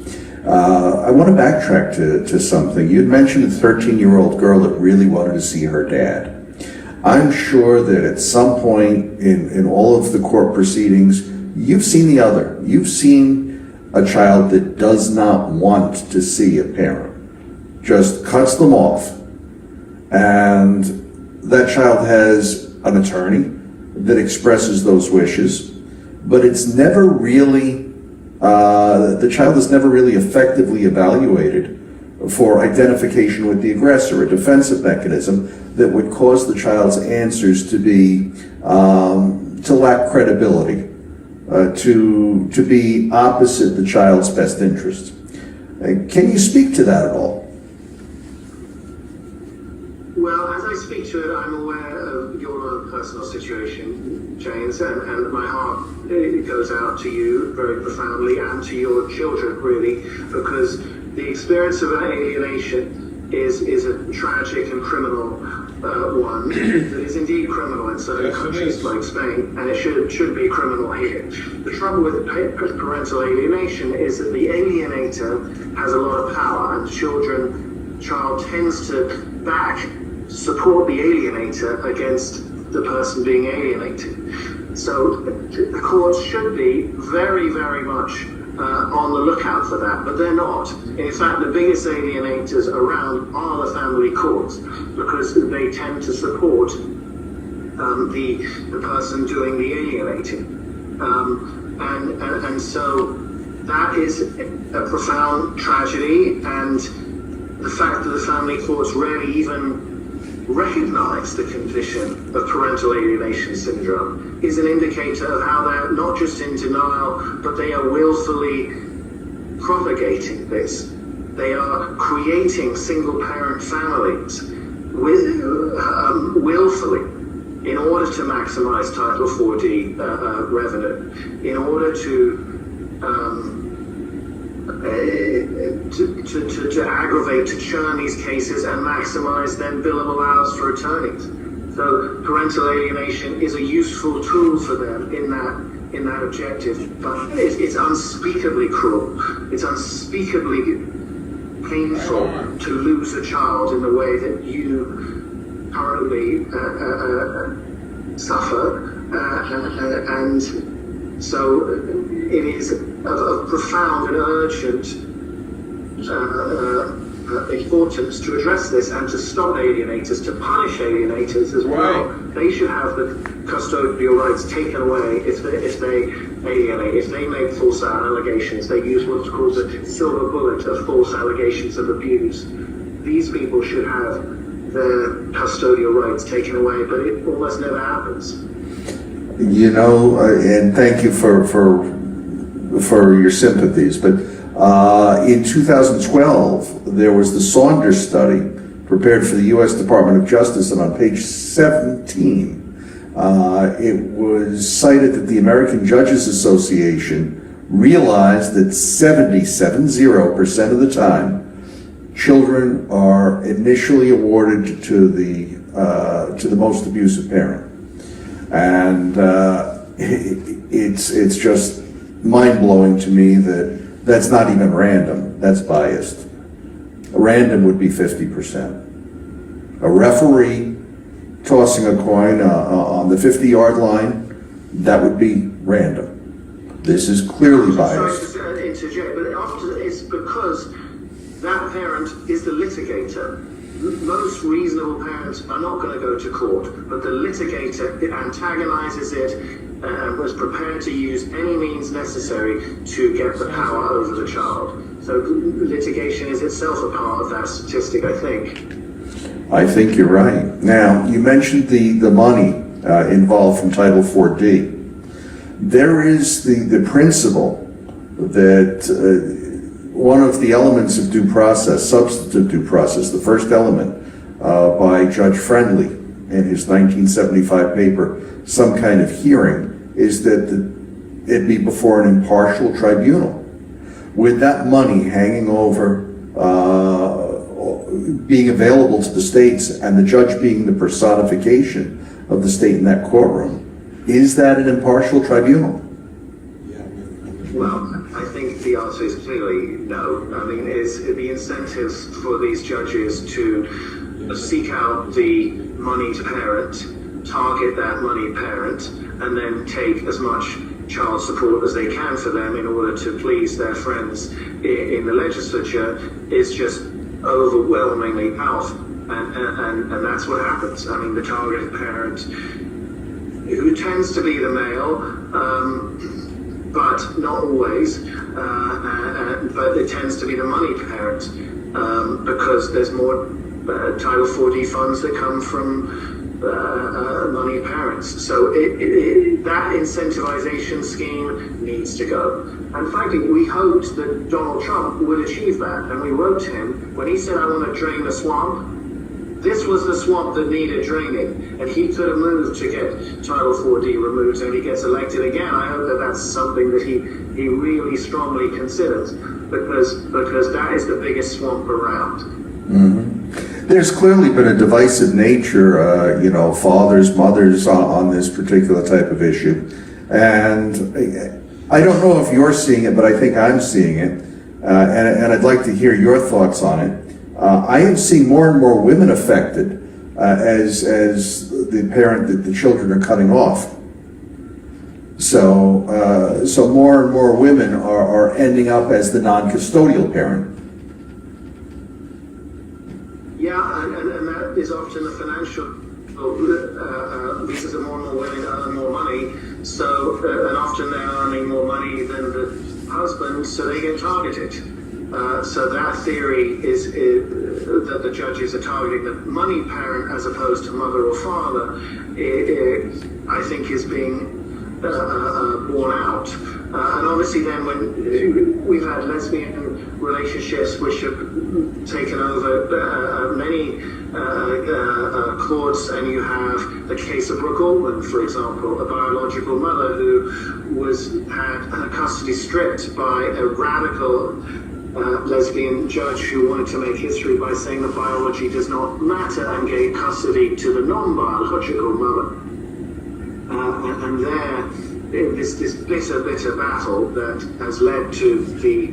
I want to backtrack to something. You had mentioned a 13-year-old girl that really wanted to see her dad. I'm sure that at some point in all of the court proceedings, you've seen the other. You've seen a child that does not want to see a parent, just cuts them off. And that child has an attorney that expresses those wishes, but it's never really, the child is never really effectively evaluated for identification with the aggressor, a defensive mechanism that would cause the child's answers to be, to lack credibility, to be opposite the child's best interest. Can you speak to that at all? Well, as I speak to it, I'm aware of your own personal situation, James, and my heart goes out to you very profoundly and to your children, really, because the experience of alienation is a tragic and criminal one that is indeed criminal in certain countries like Spain, and it should be criminal here. The trouble with parental alienation is that the alienator has a lot of power, and child tends to support the alienator against the person being alienated. So the courts should be very, very much on the lookout for that, but they're not. In fact, the biggest alienators around are the family courts, because they tend to support the person doing the alienating. And so that is a profound tragedy, and the fact that the family courts rarely even recognize the condition of parental alienation syndrome is an indicator of how they're not just in denial, but they are willfully propagating this. They are creating single-parent families willfully in order to maximize Title 4D revenue, in order to aggravate, to churn these cases and maximize then billable hours for attorneys. So parental alienation is a useful tool for them in that objective, but it's unspeakably cruel. It's unspeakably painful to lose a child in the way that you currently suffer, and so it is of profound and urgent importance to address this and to stop alienators, to punish alienators as well. They should have the custodial rights taken away if they alienate. If they make false allegations, they use what's called the silver bullet of false allegations of abuse. These people should have their custodial rights taken away, but it almost never happens. You know, and thank you for your sympathies, but in 2012, there was the Saunders study prepared for the U.S. Department of Justice, and on page 17, it was cited that the American Judges Association realized that 70% of the time, children are initially awarded to the most abusive parent. And it's just mind-blowing to me that that's not even random, that's biased. Random would be 50%. A referee tossing a coin on the 50-yard line, that would be random. This is clearly biased. Sorry to interject, but often it's because that parent is the litigator. Most reasonable parents are not going to go to court, but the litigator, it antagonizes it and was prepared to use any means necessary to get the power over the child. So litigation is itself a part of that statistic, I think. I think you're right. Now, you mentioned the money involved from Title 4D. There is the principle that one of the elements of due process, substantive due process, the first element by Judge Friendly in his 1975 paper, Some Kind of Hearing, is that it be before an impartial tribunal. With that money hanging over, being available to the states, and the judge being the personification of the state in that courtroom, is that an impartial tribunal? Well, I think the answer is clearly no. I mean, is the incentives for these judges to seek out the moneyed parent, target that moneyed parent, and then take as much child support as they can for them in order to please their friends in the legislature is just overwhelmingly powerful. And that's what happens. I mean, the targeted parent, who tends to be the male, but not always, but it tends to be the moneyed parent, because there's more Title 4D funds that come from moneyed parents. So that incentivization scheme needs to go. And frankly, we hoped that Donald Trump would achieve that. And we wrote to him when he said, I want to drain the swamp. This was the swamp that needed draining, and he could have moved to get Title 4D removed, and he gets elected again. I hope that that's something that he really strongly considers, because that is the biggest swamp around. Mm-hmm. There's clearly been a divisive nature, fathers, mothers on this particular type of issue, and I don't know if you're seeing it, but I think I'm seeing it, and I'd like to hear your thoughts on it. I am seeing more and more women affected as the parent that the children are cutting off. So more and more women are ending up as the non-custodial parent. Yeah, and that is often the financial because more and more women earn more money. So and often they're earning more money than the husband, so they get targeted. So that theory is that the judges are targeting the money parent as opposed to mother or father, I think is being borne out. And obviously then when we've had lesbian relationships which have taken over many courts, and you have the case of Brooke Altman, for example, a biological mother who had her custody stripped by a radical lesbian judge who wanted to make history by saying that biology does not matter and gave custody to the non-biological mother. And there, this bitter battle that has led to the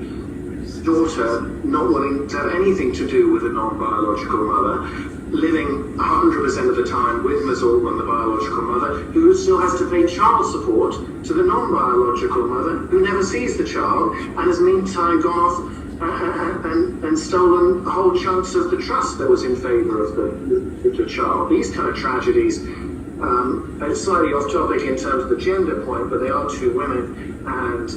daughter not wanting to have anything to do with the non-biological mother, living 100% of the time with Ms. Altman, the biological mother, who still has to pay child support to the non-biological mother, who never sees the child, and has meantime gone off and stolen whole chunks of the trust that was in favor of the child. These kind of tragedies, it's slightly off topic in terms of the gender point, but they are two women, and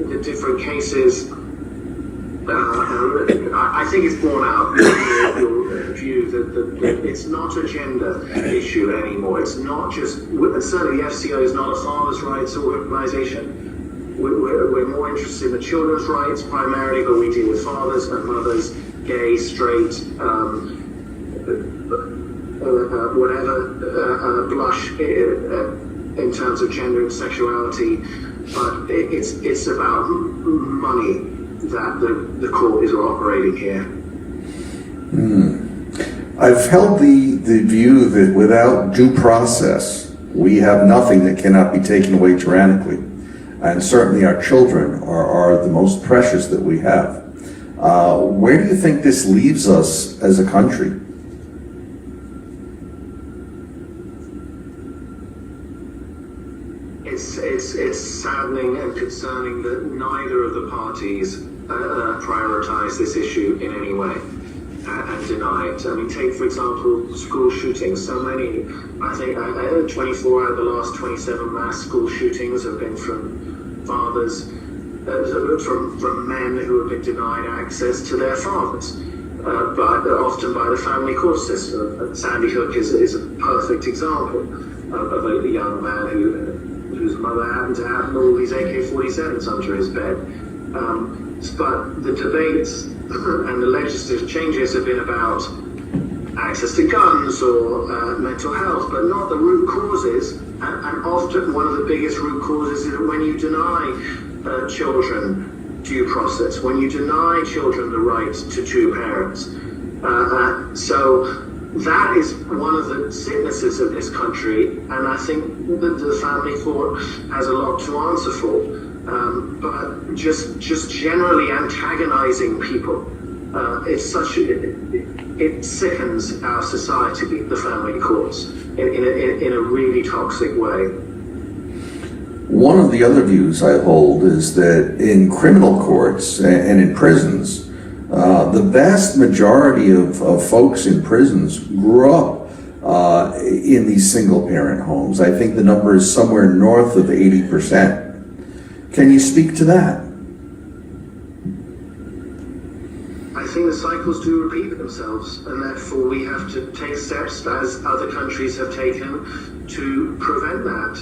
the different cases, I think it's borne out your view that it's not a gender issue anymore. It's not just, certainly the FCO is not a father's rights organization. We're more interested in the children's rights primarily, but we deal with fathers and mothers, gay, straight, whatever, blush in terms of gender and sexuality. But it's about money that the court is operating here. I've held the view that without due process, we have nothing that cannot be taken away tyrannically. And certainly our children are the most precious that we have. Where do you think this leaves us as a country? It's saddening and concerning that neither of the parties prioritize this issue in any way and deny it. I mean, take for example school shootings. So many, I think 24 out of the last 27 mass school shootings have been from fathers, from men who have been denied access to their fathers, but often by the family court system. Sandy Hook is a perfect example of a young man whose mother happened to have all these AK-47s under his bed. But the debates and the legislative changes have been about access to guns or mental health, but not the root causes. And often one of the biggest root causes is when you deny children due process, when you deny children the right to two parents. So that is one of the sicknesses of this country, and I think that the family court has a lot to answer for. But just generally antagonizing people it sickens our society, the family courts, in a really toxic way. One of the other views I hold is that in criminal courts and in prisons, the vast majority of folks in prisons grew up in these single-parent homes. I think the number is somewhere north of 80%. Can you speak to that? I think the cycles do repeat themselves, and therefore we have to take steps, as other countries have taken, to prevent that,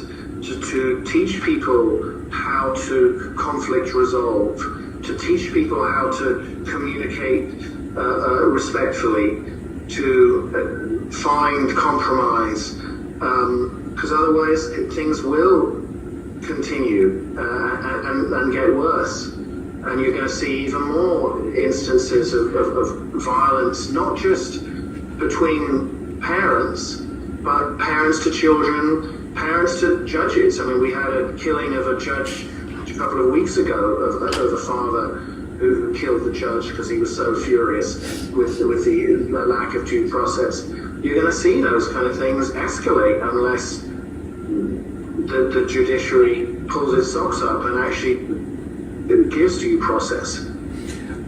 to teach people how to conflict resolve, to teach people how to communicate respectfully, to find compromise, because otherwise things will continue and get worse. And you're going to see even more instances of violence, not just between parents, but parents to children, parents to judges. I mean, we had a killing of a judge a couple of weeks ago of a father who killed the judge because he was so furious with the lack of due process. You're going to see those kind of things escalate unless the judiciary pulls its socks up and actually it gives due process.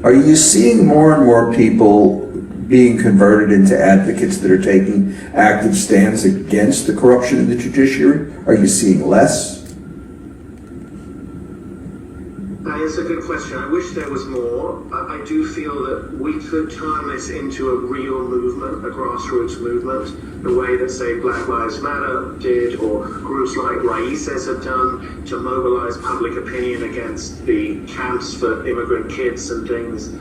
Are you seeing more and more people being converted into advocates that are taking active stands against the corruption in the judiciary? Are you seeing less? It's a good question. I wish there was more. I do feel that we could turn this into a real movement, a grassroots movement, the way that, say, Black Lives Matter did, or groups like Raíces have done, to mobilize public opinion against the camps for immigrant kids and things.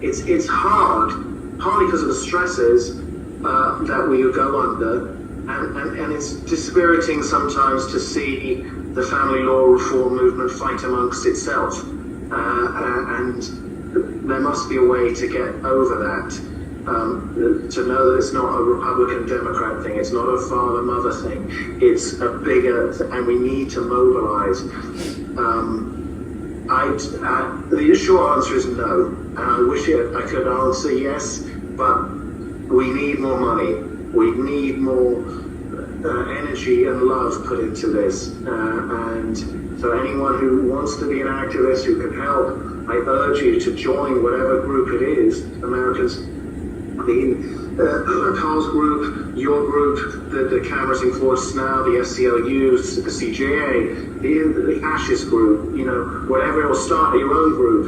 It's hard, partly because of the stresses that we go under, and it's dispiriting sometimes to see the family law reform movement fight amongst itself. And there must be a way to get over that, to know that it's not a Republican-Democrat thing, it's not a father-mother thing, it's a bigger, and we need to mobilize. The short answer is no, and I wish I could answer yes, but we need more money, we need more energy and love put into this, and so anyone who wants to be an activist, who can help, I urge you to join whatever group it is. Americans, Carl's group, your group, the Cameras in Courts Now, the SCLU, the CJA, the Ashes group, whatever, or start your own group,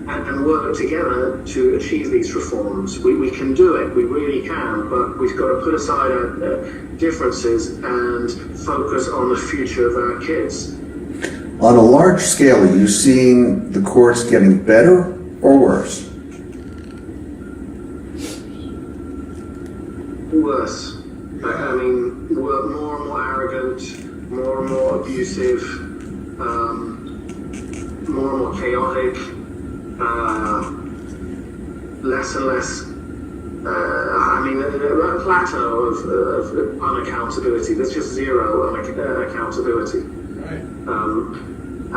and work together to achieve these reforms. We can do it, we really can, but we've got to put aside our differences and focus on the future of our kids. On a large scale, are you seeing the courts getting better or worse? Worse. I mean, we're more and more arrogant, more and more abusive, more and more chaotic, less and less, a plateau of unaccountability. There's just zero accountability. Right. I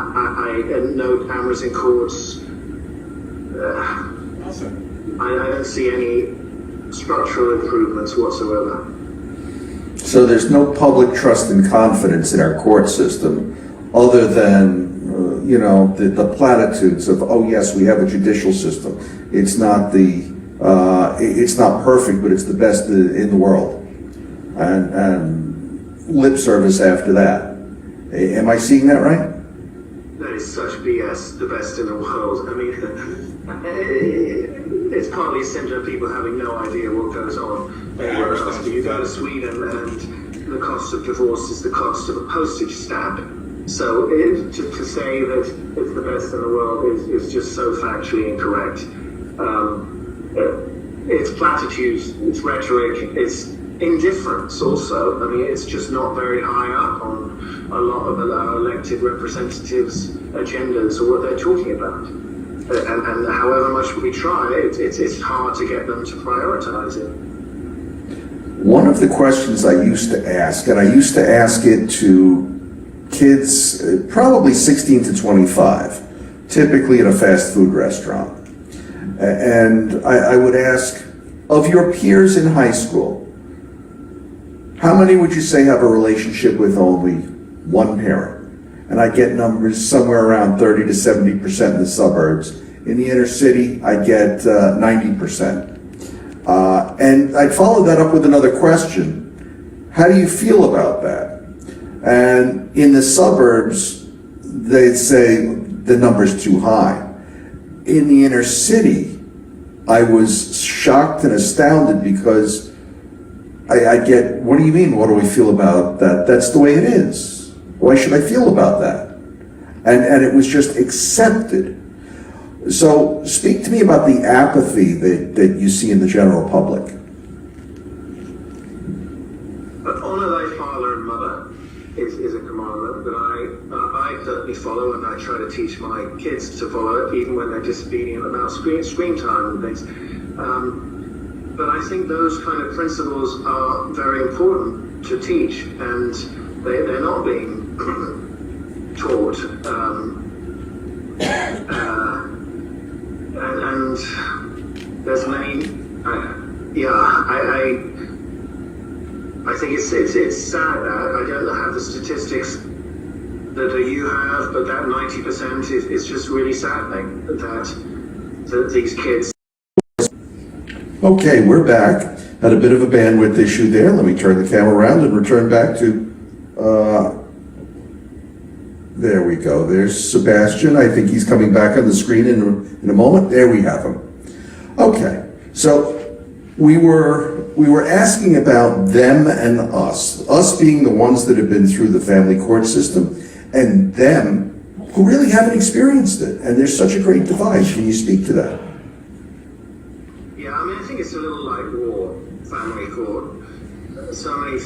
know Cameras in Courts. Awesome. I don't see any structural improvements whatsoever. So there's no public trust and confidence in our court system other than, the platitudes of, oh yes, we have a judicial system. It's not it's not perfect, but it's the best in the world. And lip service after that. Am I seeing that right? That is such BS, the best in the world. I mean, it's partly a symptom of people having no idea what goes on anywhere else. But you go to Sweden and the cost of divorce is the cost of a postage stamp. So to say that it's the best in the world is just so factually incorrect. It's platitudes, it's rhetoric, it's indifference also. I mean, it's just not very high up on a lot of our elected representatives' agendas or what they're talking about. And however much we try, it's hard to get them to prioritize it. One of the questions I used to ask, and I used to ask it to kids probably 16 to 25, typically at a fast food restaurant. And I would ask, of your peers in high school, how many would you say have a relationship with only one parent? And I get numbers somewhere around 30 to 70% in the suburbs. In the inner city, I get 90%. And I'd follow that up with another question. How do you feel about that? And in the suburbs, they'd say the number's too high. In the inner city, I was shocked and astounded because I get, what do you mean, what do we feel about that? That's the way it is. Why should I feel about that? And it was just accepted. So speak to me about the apathy that you see in the general public. Honor thy father and mother is a commandment that I certainly follow, and I try to teach my kids to follow it, even when they're disobedient about screen time and things. But I think those kind of principles are very important to teach, and they're not being taught. And there's many. I think it's sad. I don't have the statistics that you have, but that 90% is just really saddening that these kids. Okay, we're back. Had a bit of a bandwidth issue there. Let me turn the camera around and return back to, there we go. There's Sebastian. I think he's coming back on the screen in a moment. There we have him. Okay, so we were asking about them and us being the ones that have been through the family court system, and them who really haven't experienced it. And there's such a great divide. Can you speak to that? Yeah, I mean, I think it's a little like war, family court. So many,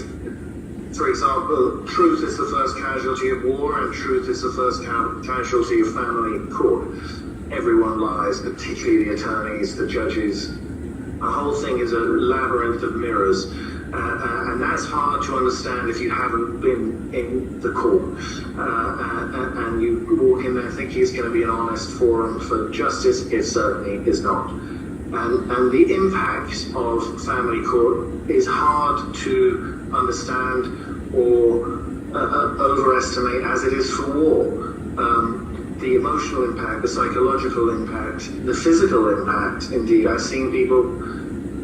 for example, truth is the first casualty of war, and truth is the first casualty of family court. Everyone lies, particularly the attorneys, the judges. The whole thing is a labyrinth of mirrors, and that's hard to understand if you haven't been in the court. And you walk in there thinking it's going to be an honest forum for justice. It certainly is not. And the impact of family court is hard to understand or overestimate as it is for war. The emotional impact, the psychological impact, the physical impact, indeed. I've seen people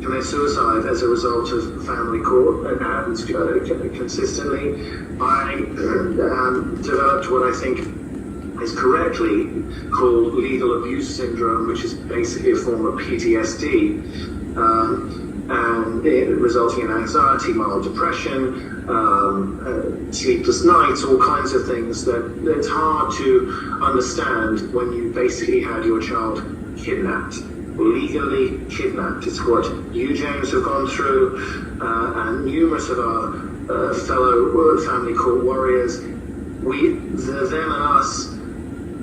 commit suicide as a result of family court. It happens consistently. I developed what I think is correctly called legal abuse syndrome, which is basically a form of PTSD, and resulting in anxiety, mild depression, sleepless nights, all kinds of things that it's hard to understand when you basically had your child kidnapped, legally kidnapped. It's what you, James, have gone through, and numerous of our fellow family court warriors. Them and us,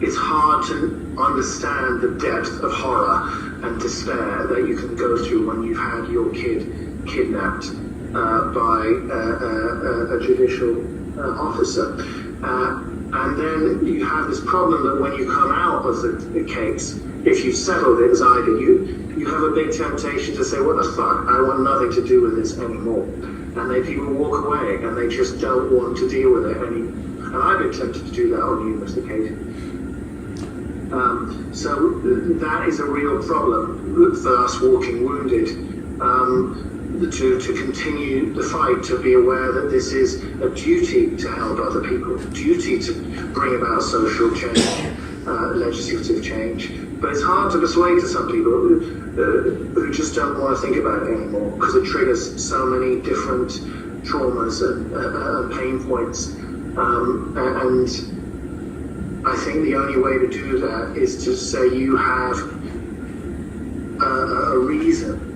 it's hard to understand the depth of horror and despair that you can go through when you've had your kid kidnapped by a judicial officer. And then you have this problem that when you come out of the case, if you've settled it as I did, you have a big temptation to say, what the fuck, I want nothing to do with this anymore. And then people walk away and they just don't want to deal with it anymore. And I've been tempted to do that on numerous occasions. So that is a real problem for us walking wounded, to continue the fight, to be aware that this is a duty to help other people, a duty to bring about social change, legislative change. But it's hard to persuade to some people who just don't want to think about it anymore, because it triggers so many different traumas and pain points. And I think the only way to do that is to say you have a reason,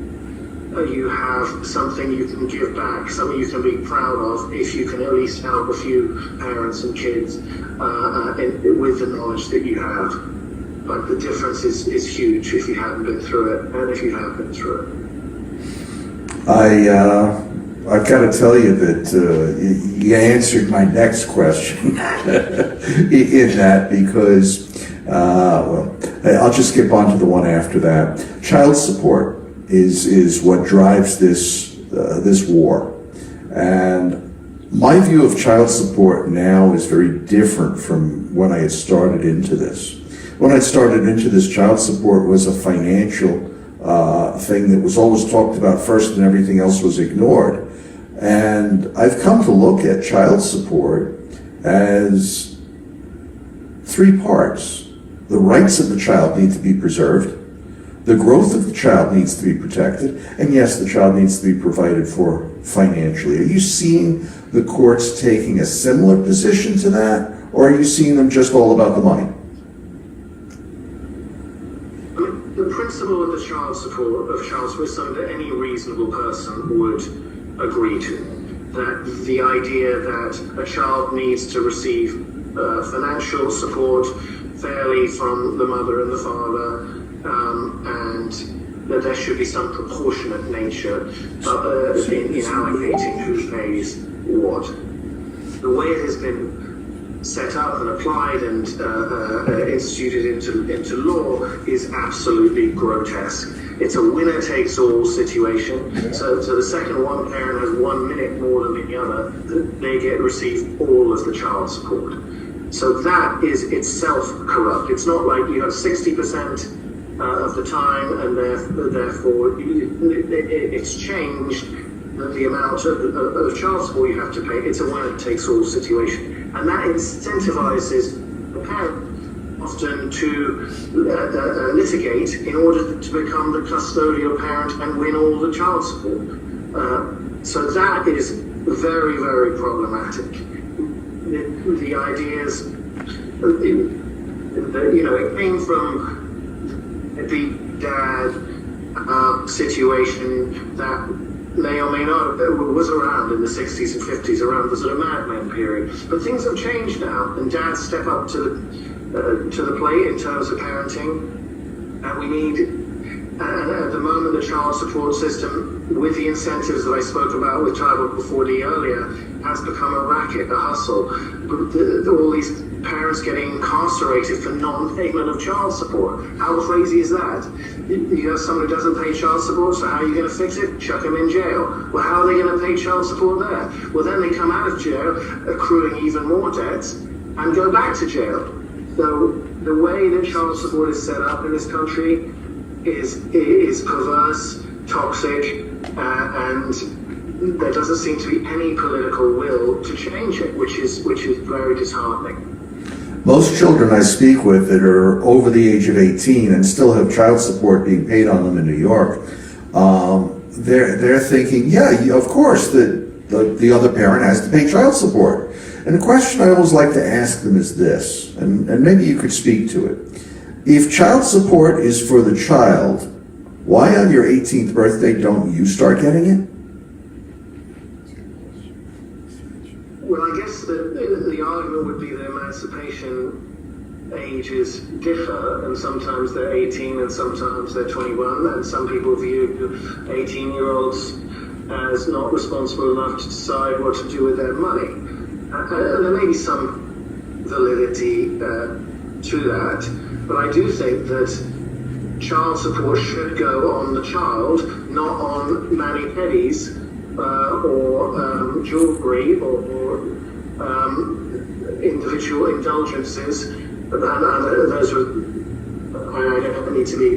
you have something you can give back, something you can be proud of, if you can at least help a few parents and kids with the knowledge that you have. But the difference is huge if you haven't been through it, and if you have been through it. I've got to tell you that you answered my next question in that, because, I'll just skip on to the one after that. Child support is what drives this war. And my view of child support now is very different from when I had started into this. When I started into this, child support was a financial thing that was always talked about first and everything else was ignored. And I've come to look at child support as three parts. The rights of the child need to be preserved. The growth of the child needs to be protected. And yes, the child needs to be provided for financially. Are you seeing the courts taking a similar position to that? Or are you seeing them just all about the money? The principle of the child support is something that any reasonable person would agree to. That the idea that a child needs to receive financial support fairly from the mother and the father, and that there should be some proportionate nature in allocating who pays what. The way it has been set up and applied and instituted into law is absolutely grotesque. It's a winner-takes-all situation. So the second one parent has 1 minute more than the other, they receive all of the child support. So that is itself corrupt. It's not like you have 60% of the time and therefore it's changed the amount of child support you have to pay. It's a winner-takes-all situation. And that incentivizes the parent often to litigate in order to become the custodial parent and win all the child support. So that is very, very problematic. The ideas, it came from the dad situation that may or may not was around in the 60s and 50s, around the sort of Mad Men period. But things have changed now, and dads step up to the plate in terms of parenting, and we need, at the moment, the child support system, with the incentives that I spoke about with Tribal 4D earlier, has become a racket, a hustle. All these parents getting incarcerated for non-payment of child support. How crazy is that? You have someone who doesn't pay child support, so how are you going to fix it? Chuck them in jail. Well, how are they going to pay child support there? Well, then they come out of jail, accruing even more debts, and go back to jail. So the way that child support is set up in this country is perverse, toxic, and there doesn't seem to be any political will to change it, which is very disheartening. Most children I speak with that are over the age of 18 and still have child support being paid on them in New York, they're thinking, yeah, of course, the other parent has to pay child support. And the question I always like to ask them is this, and maybe you could speak to it. If child support is for the child, why on your 18th birthday don't you start getting it? Well, I guess the argument would be that emancipation ages differ, and sometimes they're 18 and sometimes they're 21, and some people view 18-year-olds as not responsible enough to decide what to do with their money. And there may be some validity to that, but I do think that child support should go on the child, not on mani-pedis or jewelry or individual indulgences. And those are, I don't need to be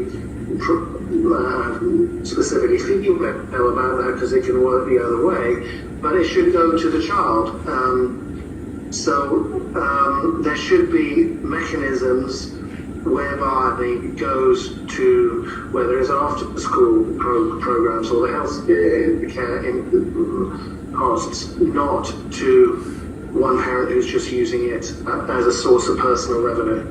specifically female about that because it can work the other way, but it should go to the child. So there should be mechanisms whereby it goes to, whether it's after school programs or the health care costs, not to one parent who's just using it as a source of personal revenue.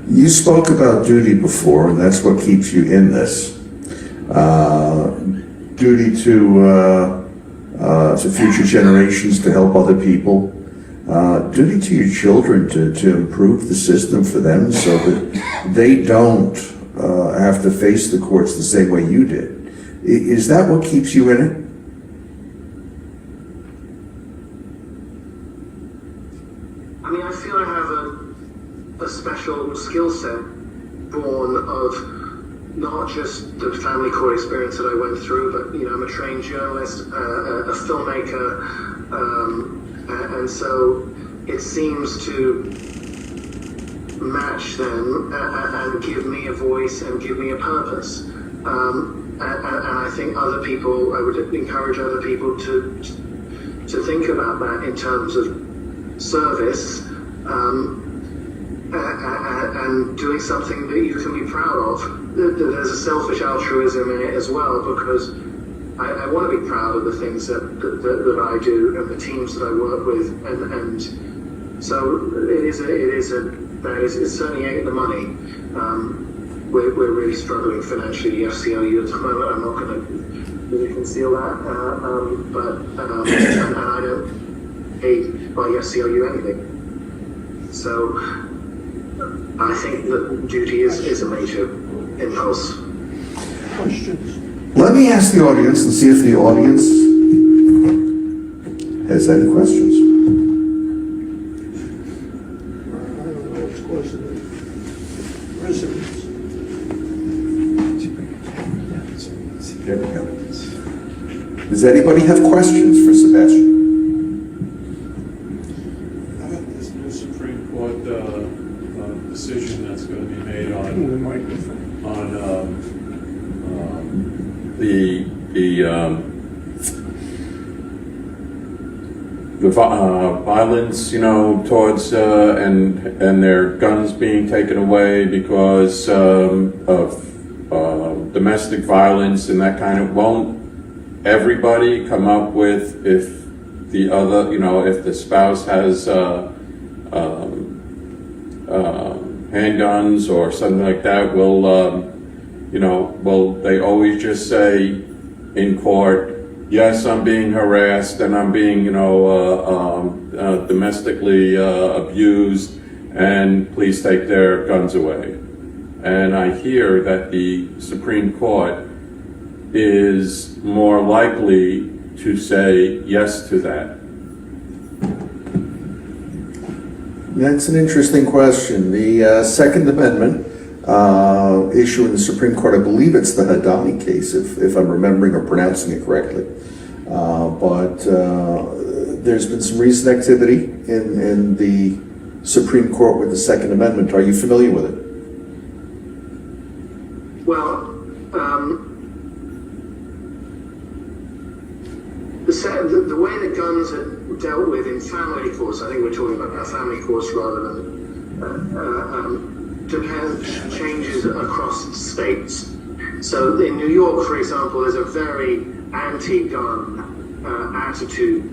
You spoke about duty before, and that's what keeps you in this. Duty to future generations, to help other people. Duty to your children to improve the system for them so that they don't have to face the courts the same way you did. Is that what keeps you in it? I mean, I feel I have a special skill set not just the family court experience that I went through, but I'm a trained journalist, a filmmaker, and so it seems to match them and give me a voice and give me a purpose. And I think I would encourage other people to think about that in terms of service, and doing something that you can be proud of. There's a selfish altruism in it as well, because I want to be proud of the things that I do and the teams that I work with, and so it certainly ain't the money. We're really struggling financially, FCLU at the moment. I'm not going to really conceal that, but and I don't pay by FCLU anything. So I think that duty is a major impulse. Questions? Let me ask the audience and see if the audience has any questions. I don't know what's causing the residents. There we go. Does anybody have questions for Sebastian? How about this new Supreme Court decision that's going to be made The on microphone. the violence, towards and their guns being taken away because of domestic violence and that kind of. Won't everybody come up with if the other, if the spouse has handguns or something like that? Will they always just say in court, yes, I'm being harassed and I'm being, domestically abused, and please take their guns away? And I hear that the Supreme Court is more likely to say yes to that. That's an interesting question. The Second Amendment issue in the Supreme Court, I believe it's the Hadani case, if I'm remembering or pronouncing it correctly. But there's been some recent activity in the Supreme Court with the Second Amendment. Are you familiar with it? Well, the way that guns are dealt with in family courts, I think we're talking about family courts rather than changes across states. So in New York, for example, there's a very anti-gun attitude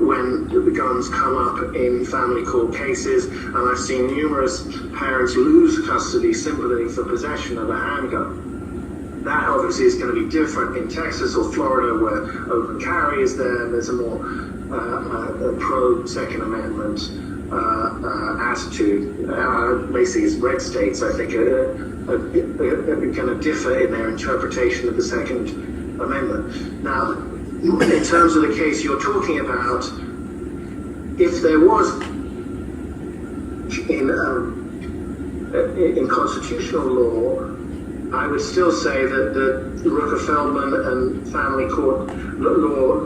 when the guns come up in family court cases, and I've seen numerous parents lose custody simply for possession of a handgun. That obviously is going to be different in Texas or Florida, where open carry is there, and there's a more pro-Second Amendment attitude. Basically, it's red states, I think, are going to differ in their interpretation of the Second Amendment. Now, in terms of the case you're talking about, if there was in constitutional law, I would still say that the Rooker-Feldman and family court law,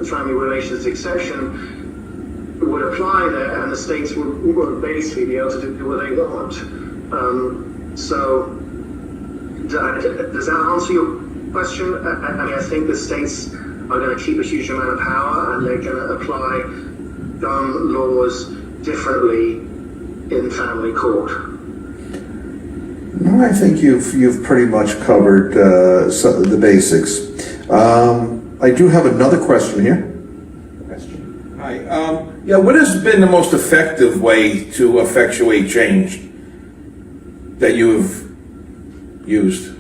family relations exception, would apply there, and the states would basically be able to do what they want. So, does that answer your question? I think the states are going to keep a huge amount of power, and they're going to apply gun laws differently in family court. I think you've pretty much covered the basics. I do have another question here. Hi. What has been the most effective way to effectuate change that you've used?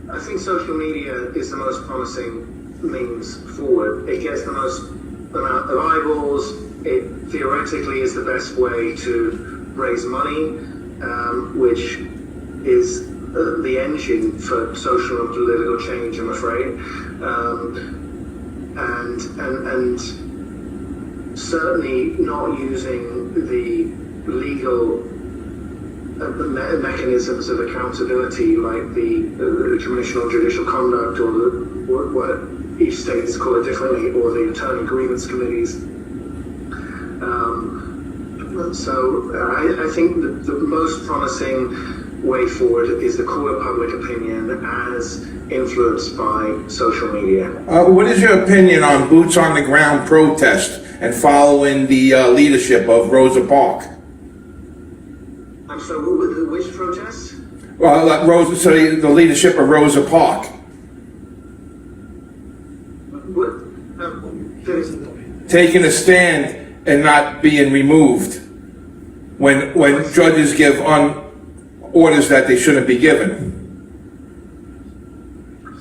I think social media is the most promising means forward. It gets the most amount of eyeballs. It theoretically is the best way to raise money, which is the engine for social and political change, I'm afraid. And certainly not using the legal mechanisms of accountability, like the Commission on Judicial Conduct, or what each states call it differently, or the Attorney Grievance Committees. I think that the most promising way forward is the court of public opinion as influenced by social media. What is your opinion on boots on the ground protest and following the leadership of Rosa Parks? I'm sorry, which protest? Well, the leadership of Rosa Parks. Taking a stand and not being removed when judges give orders that they shouldn't be given.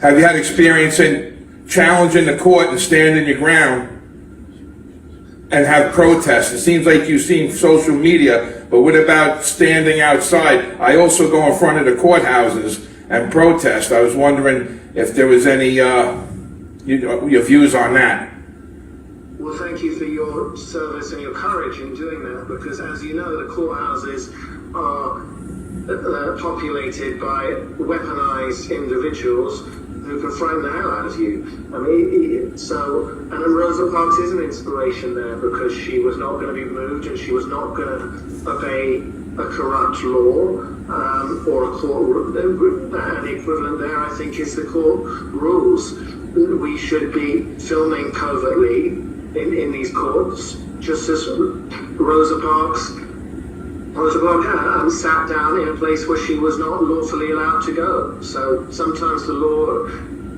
Have you had experience in challenging the court and standing your ground and have protests? It seems like you've seen social media, but what about standing outside? I also go in front of the courthouses and protest. I was wondering if there was any your views on that. Well, thank you for your service and your courage in doing that, because as you know, the courthouses are populated by weaponized individuals who can frighten the hell out of you. I mean, and Rosa Parks is an inspiration there, because she was not going to be moved, and she was not going to obey a corrupt law or a court. And the equivalent there, I think, is the court rules. We should be filming covertly in these courts, just as Rosa Parks sat down in a place where she was not lawfully allowed to go. So sometimes the law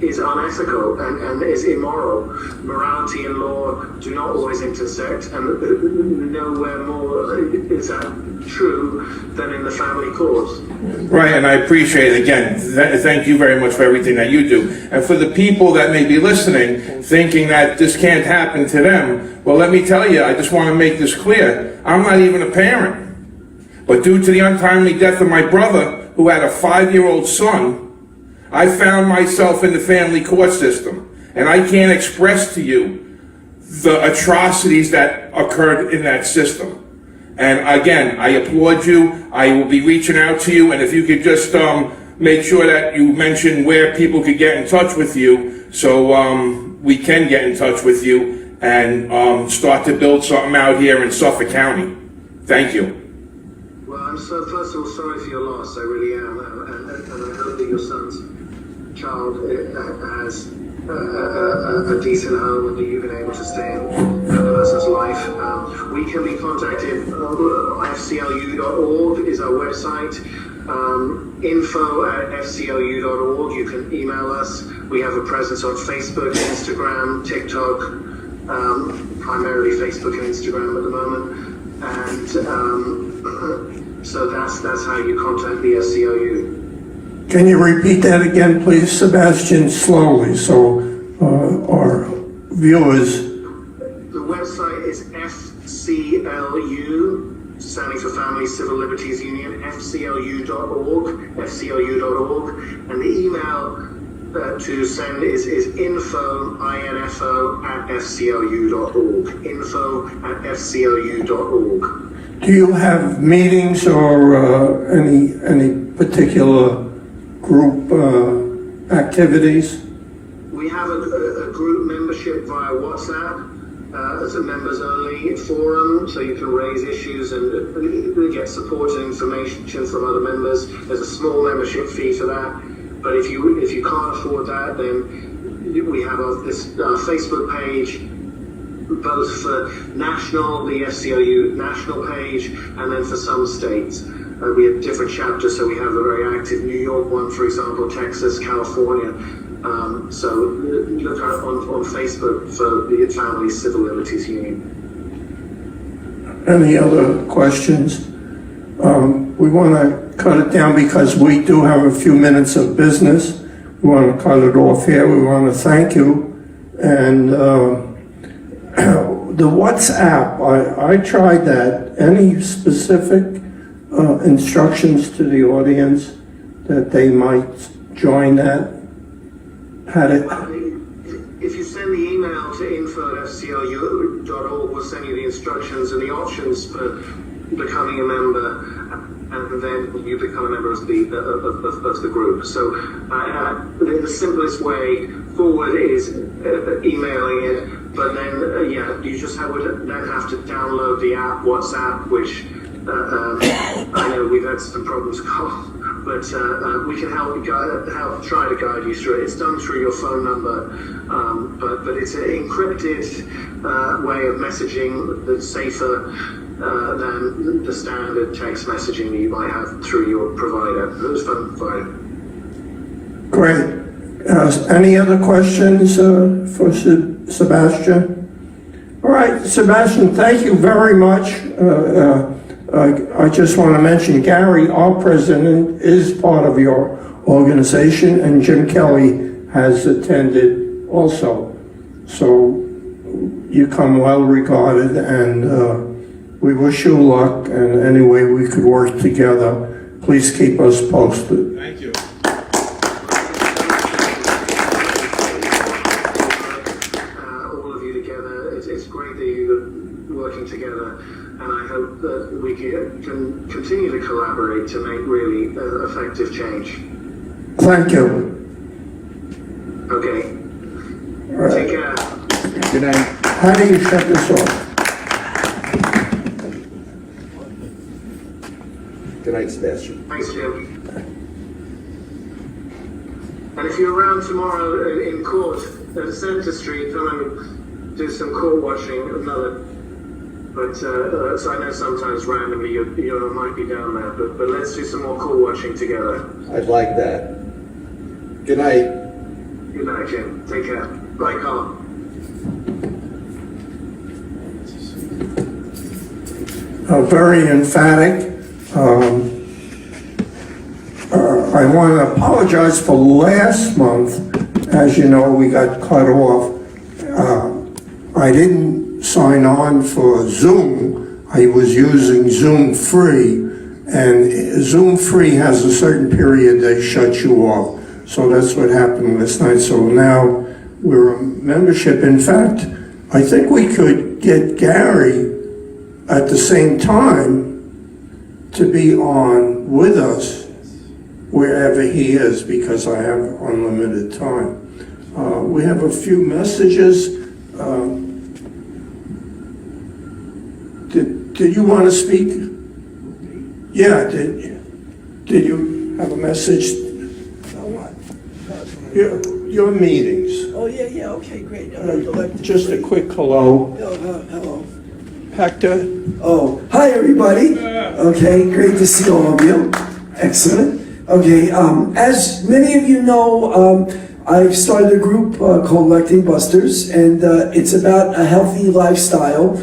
is unethical and is immoral. Morality and law do not always intersect, and nowhere more is that true than in the family court. Right, and I appreciate it. Again, thank you very much for everything that you do. And for the people that may be listening, thinking that this can't happen to them, well, let me tell you, I just want to make this clear. I'm not even a parent. But due to the untimely death of my brother, who had a 5-year-old son, I found myself in the family court system. And I can't express to you the atrocities that occurred in that system. And again, I applaud you. I will be reaching out to you. And if you could just make sure that you mention where people could get in touch with you, so we can get in touch with you and start to build something out here in Suffolk County. Thank you. Well, I'm so, first of all, sorry for your loss. I really am. And I hope that your son's child has a decent home and that you've been able to stay in that person's life. We can be contacted. FCLU.org is our website. info@fclu.org. You can email us. We have a presence on Facebook, Instagram, TikTok, primarily Facebook and Instagram at the moment. And so that's how you contact the FCLU. Can you repeat that again, please, Sebastian, slowly, so our viewers... The website is FCLU, standing for Family Civil Liberties Union, FCLU.org, and the email to send is info, @fclu.org, info@fclu.org. Do you have meetings or any particular group activities? We have a group membership via WhatsApp. It's a members only forum, so you can raise issues and get support and information from other members. There's a small membership fee for that, but if you can't afford that, then we have this Facebook page, both for national, the FCLU national page, and then for some states. We have different chapters, so we have a very active New York one, for example, Texas, California. So look out on Facebook for the Family Civil Liberties Union. Any other questions? We want to cut it down because we do have a few minutes of business. We want to cut it off here. We want to thank you. And the WhatsApp, I tried that. Any specific instructions to the audience that they might join that? If you send the email to info@fclu.org, we'll send you the instructions and the options for becoming a member. and then you become a member of the group. So the simplest way forward is emailing it, but then you just would then have to download the app WhatsApp, which I know we've had some problems, Carl, but we can help try to guide you through it. It's done through your phone number, but it's an encrypted way of messaging that's safer than the standard text messaging that you might have through your provider, those phone provider. Great. Any other questions for Sebastian? All right, Sebastian, thank you very much. I just want to mention Gary, our president, is part of your organization, and Jim Kelly has attended also. So you come well regarded, and we wish you luck, and any way we could work together, please keep us posted. Thank you. All of you together, it's great that you're working together, and I hope that we can continue to collaborate to make really effective change. Thank you. Okay. All right. Take care. Good night. How do you shut this off? Good night, Sebastian. Thanks, Jim. And if you're around tomorrow in court at Centre Street, come and do some court watching. But so I know sometimes randomly you might be down there, but let's do some more court watching together. I'd like that. Good night. Good night, Jim. Take care. Bye, Carl. Very emphatic. I want to apologize for last month. As you know, we got cut off. I didn't sign on for Zoom. I was using Zoom Free, and Zoom Free has a certain period they shut you off. So that's what happened last night. So now we're a membership. In fact, I think we could get Gary at the same time to be on with us wherever he is, because I have unlimited time. We have a few messages. Did you want to speak? Yeah, did you have a message? Your meetings. Oh, yeah, okay, great. Just a quick hello. Hello. Hector? Oh, hi, everybody. Okay, great to see all of you. Excellent. Okay, as many of you know, I've started a group called Lecting Busters, and it's about a healthy lifestyle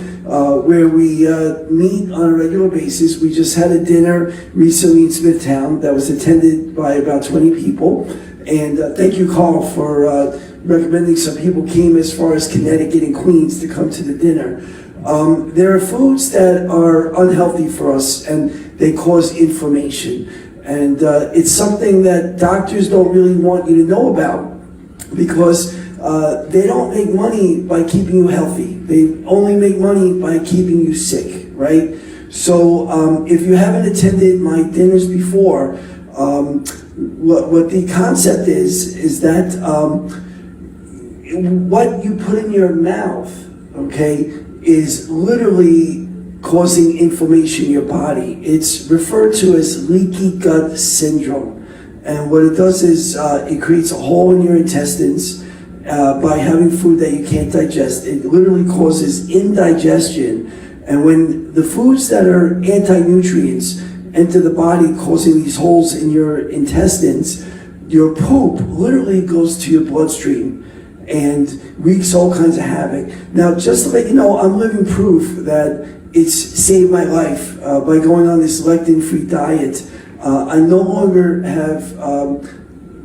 where we meet on a regular basis. We just had a dinner recently in Smithtown that was attended by about 20 people. And thank you, Carl, for recommending some people came as far as Connecticut and Queens to come to the dinner. There are foods that are unhealthy for us, and they cause inflammation. And it's something that doctors don't really want you to know about, because they don't make money by keeping you healthy. They only make money by keeping you sick, right? So if you haven't attended my dinners before, what the concept is that what you put in your mouth, okay, is literally causing inflammation in your body. It's referred to as leaky gut syndrome. And what it does is it creates a hole in your intestines by having food that you can't digest. It literally causes indigestion. And when the foods that are anti-nutrients enter the body, causing these holes in your intestines, your poop literally goes to your bloodstream and wreaks all kinds of havoc. Now, just to let you know, I'm living proof that it's saved my life by going on this lectin-free diet. I no longer have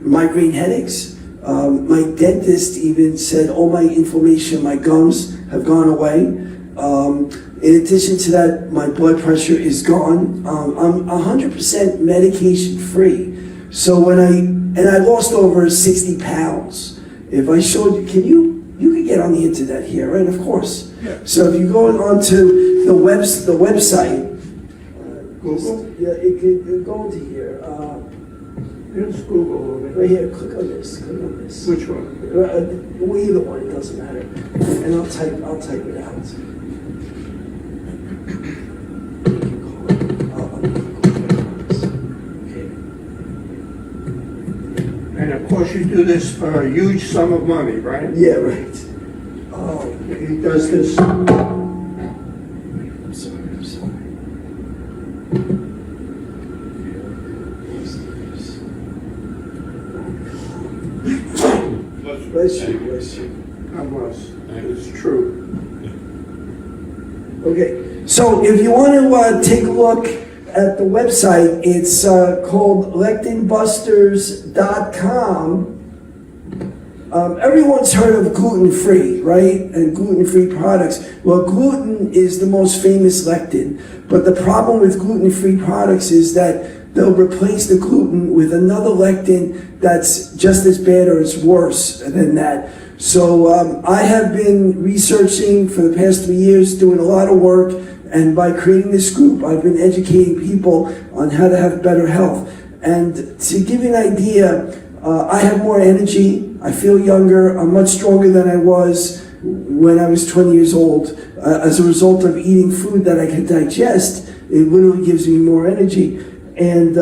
migraine headaches. My dentist even said all my inflammation, my gums have gone away. In addition to that, my blood pressure is gone. I'm 100% medication free. So I lost over 60 pounds. If I showed you, you can get on the internet here, right? Of course. Yeah. So if you go onto the website, Google? Yeah, it could go into here. Here's Google over Right here. here, click on this, click on this. Which one? Well, either one, it doesn't matter. And I'll type it out. Okay. And of course, you do this for a huge sum of money, right? Yeah, right. Oh, He does this, I'm sorry. Bless you, bless you. I was, it's true. Okay, so if you want to take a look at the website, it's called lectinbusters.com. Everyone's heard of gluten-free, right? And gluten-free products. Well, gluten is the most famous lectin, but the problem with gluten-free products is that they'll replace the gluten with another lectin that's just as bad or is worse than that. So I have been researching for the past 3 years, doing a lot of work, and by creating this group, I've been educating people on how to have better health. And to give you an idea, I have more energy, I feel younger, I'm much stronger than I was when I was 20 years old. As a result of eating food that I can digest, it literally gives me more energy. And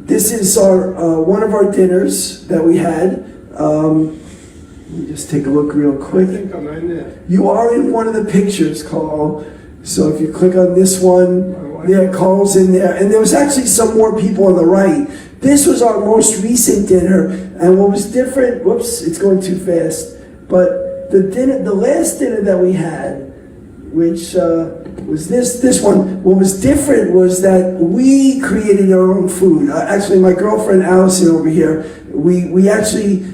this is our one of our dinners that we had. Let me just take a look real I quick. think I'm in there. You are in one of the pictures, Carl. So if you click on this one, yeah, Carl's in there. And there was actually some more people on the right. This was our most recent dinner, and what was different, whoops, it's going too fast. But the last dinner that we had, which was this one, what was different was that we created our own food. Actually, my girlfriend Allison over here, we actually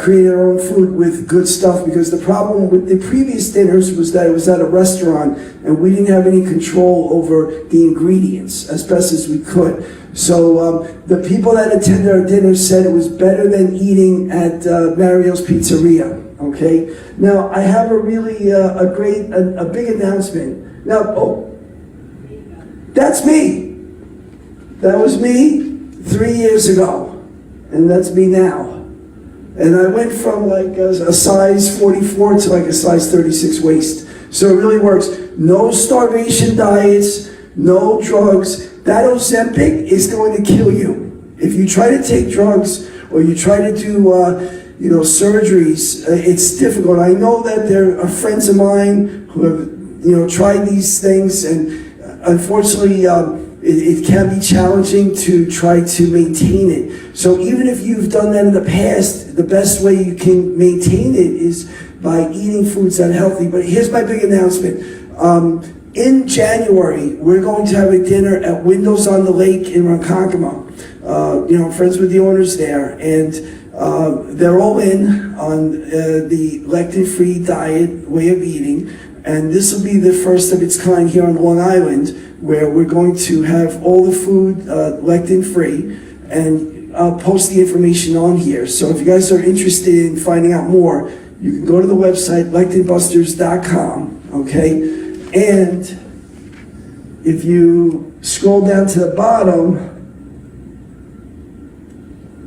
created our own food with good stuff, because the problem with the previous dinners was that it was at a restaurant and we didn't have any control over the ingredients as best as we could. So the people that attended our dinner said it was better than eating at Mario's Pizzeria. Okay. Now I have a really a big announcement. Now, that's me. That was me 3 years ago, and that's me now. And I went from like a size 44 to like a size 36 waist. So it really works. No starvation diets, no drugs. That Ozempic is going to kill you. If you try to take drugs or you try to do, surgeries, it's difficult. I know that there are friends of mine who have, tried these things, and unfortunately, it can be challenging to try to maintain it. So even if you've done that in the past, the best way you can maintain it is by eating foods that are healthy. But here's my big announcement. In January, we're going to have a dinner at Windows on the Lake in Ronkonkoma. Friends with the owners there, and they're all in on the lectin-free diet way of eating. And this will be the first of its kind here on Long Island, where we're going to have all the food lectin-free, and I'll post the information on here. So if you guys are interested in finding out more, you can go to the website, lectinbusters.com, okay? And if you scroll down to the bottom,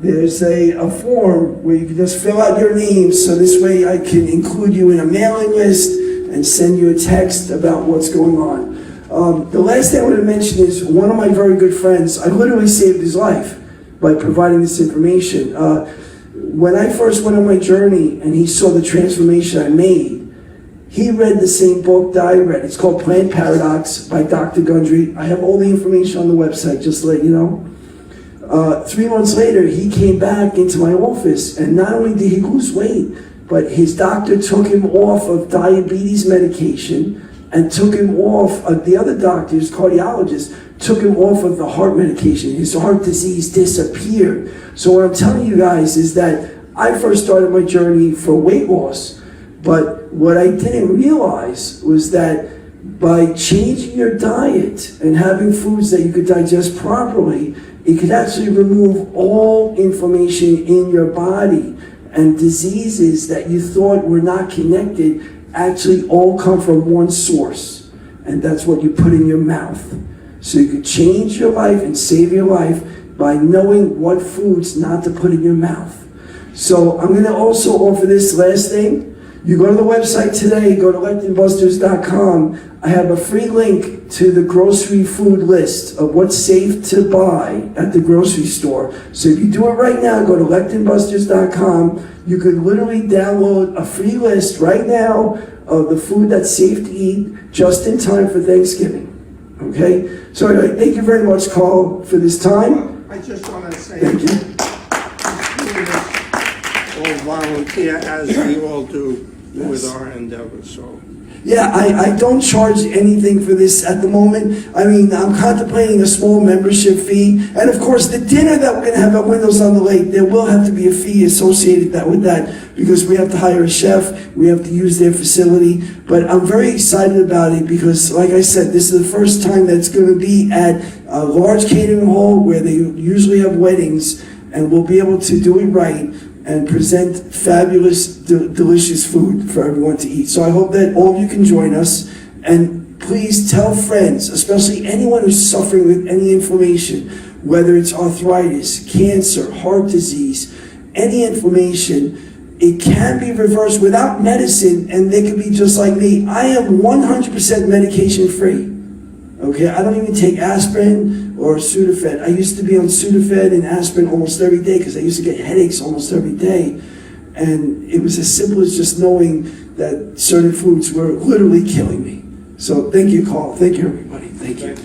there's a form where you can just fill out your name, so this way I can include you in a mailing list and send you a text about what's going on. The last thing I want to mention is one of my very good friends, I literally saved his life by providing this information. When I first went on my journey and he saw the transformation I made, he read the same book that I read. It's called Plant Paradox by Dr. Gundry. I have all the information on the website, just to let you know. 3 months later, he came back into my office, and not only did he lose weight, but his doctor took him off of diabetes medication and took him off, the other doctor, his cardiologist, took him off of the heart medication. His heart disease disappeared. So what I'm telling you guys is that I first started my journey for weight loss, but what I didn't realize was that by changing your diet and having foods that you could digest properly, it could actually remove all inflammation in your body, and diseases that you thought were not connected actually all come from one source, and that's what you put in your mouth. so you could change your life and save your life by knowing what foods not to put in your mouth. So I'm going to also offer this last thing. You go to the website today, go to lectinbusters.com. I have a free link to the grocery food list of what's safe to buy at the grocery store. So if you do it right now, go to lectinbusters.com. You could literally download a free list right now of the food that's safe to eat just in time for Thanksgiving. Okay? So anyway, thank you very much, Carl, for this time. I just want to say, Thank you. all volunteer, as we all do with our endeavors, so. Yeah, I don't charge anything for this at the moment. I mean, I'm contemplating a small membership fee. And of course, the dinner that we're going to have at Windows on the Lake, there will have to be a fee associated with that because we have to hire a chef, we have to use their facility. But I'm very excited about it because, like I said, this is the first time that it's going to be at a large catering hall where they usually have weddings, and we'll be able to do it right and present fabulous, delicious food for everyone to eat. So I hope that all of you can join us, and please tell friends, especially anyone who's suffering with any inflammation, whether it's arthritis, cancer, heart disease, any inflammation, it can be reversed without medicine, and they can be just like me. I am 100% medication free. Okay, I don't even take aspirin or Sudafed. I used to be on Sudafed and aspirin almost every day because I used to get headaches almost every day. And it was as simple as just knowing that certain foods were literally killing me. So thank you, Carl. Thank you, everybody. Thank you.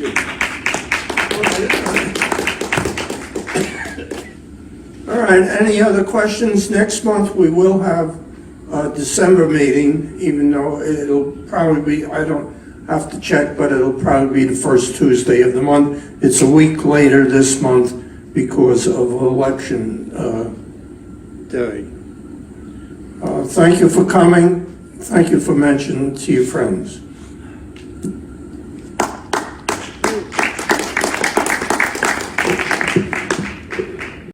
All right, any other questions? Next month, we will have a December meeting, even though it'll probably be, I don't have to check, but it'll probably be the first Tuesday of the month. It's a week later this month because of election day. Thank you for coming. Thank you for mentioning to your friends.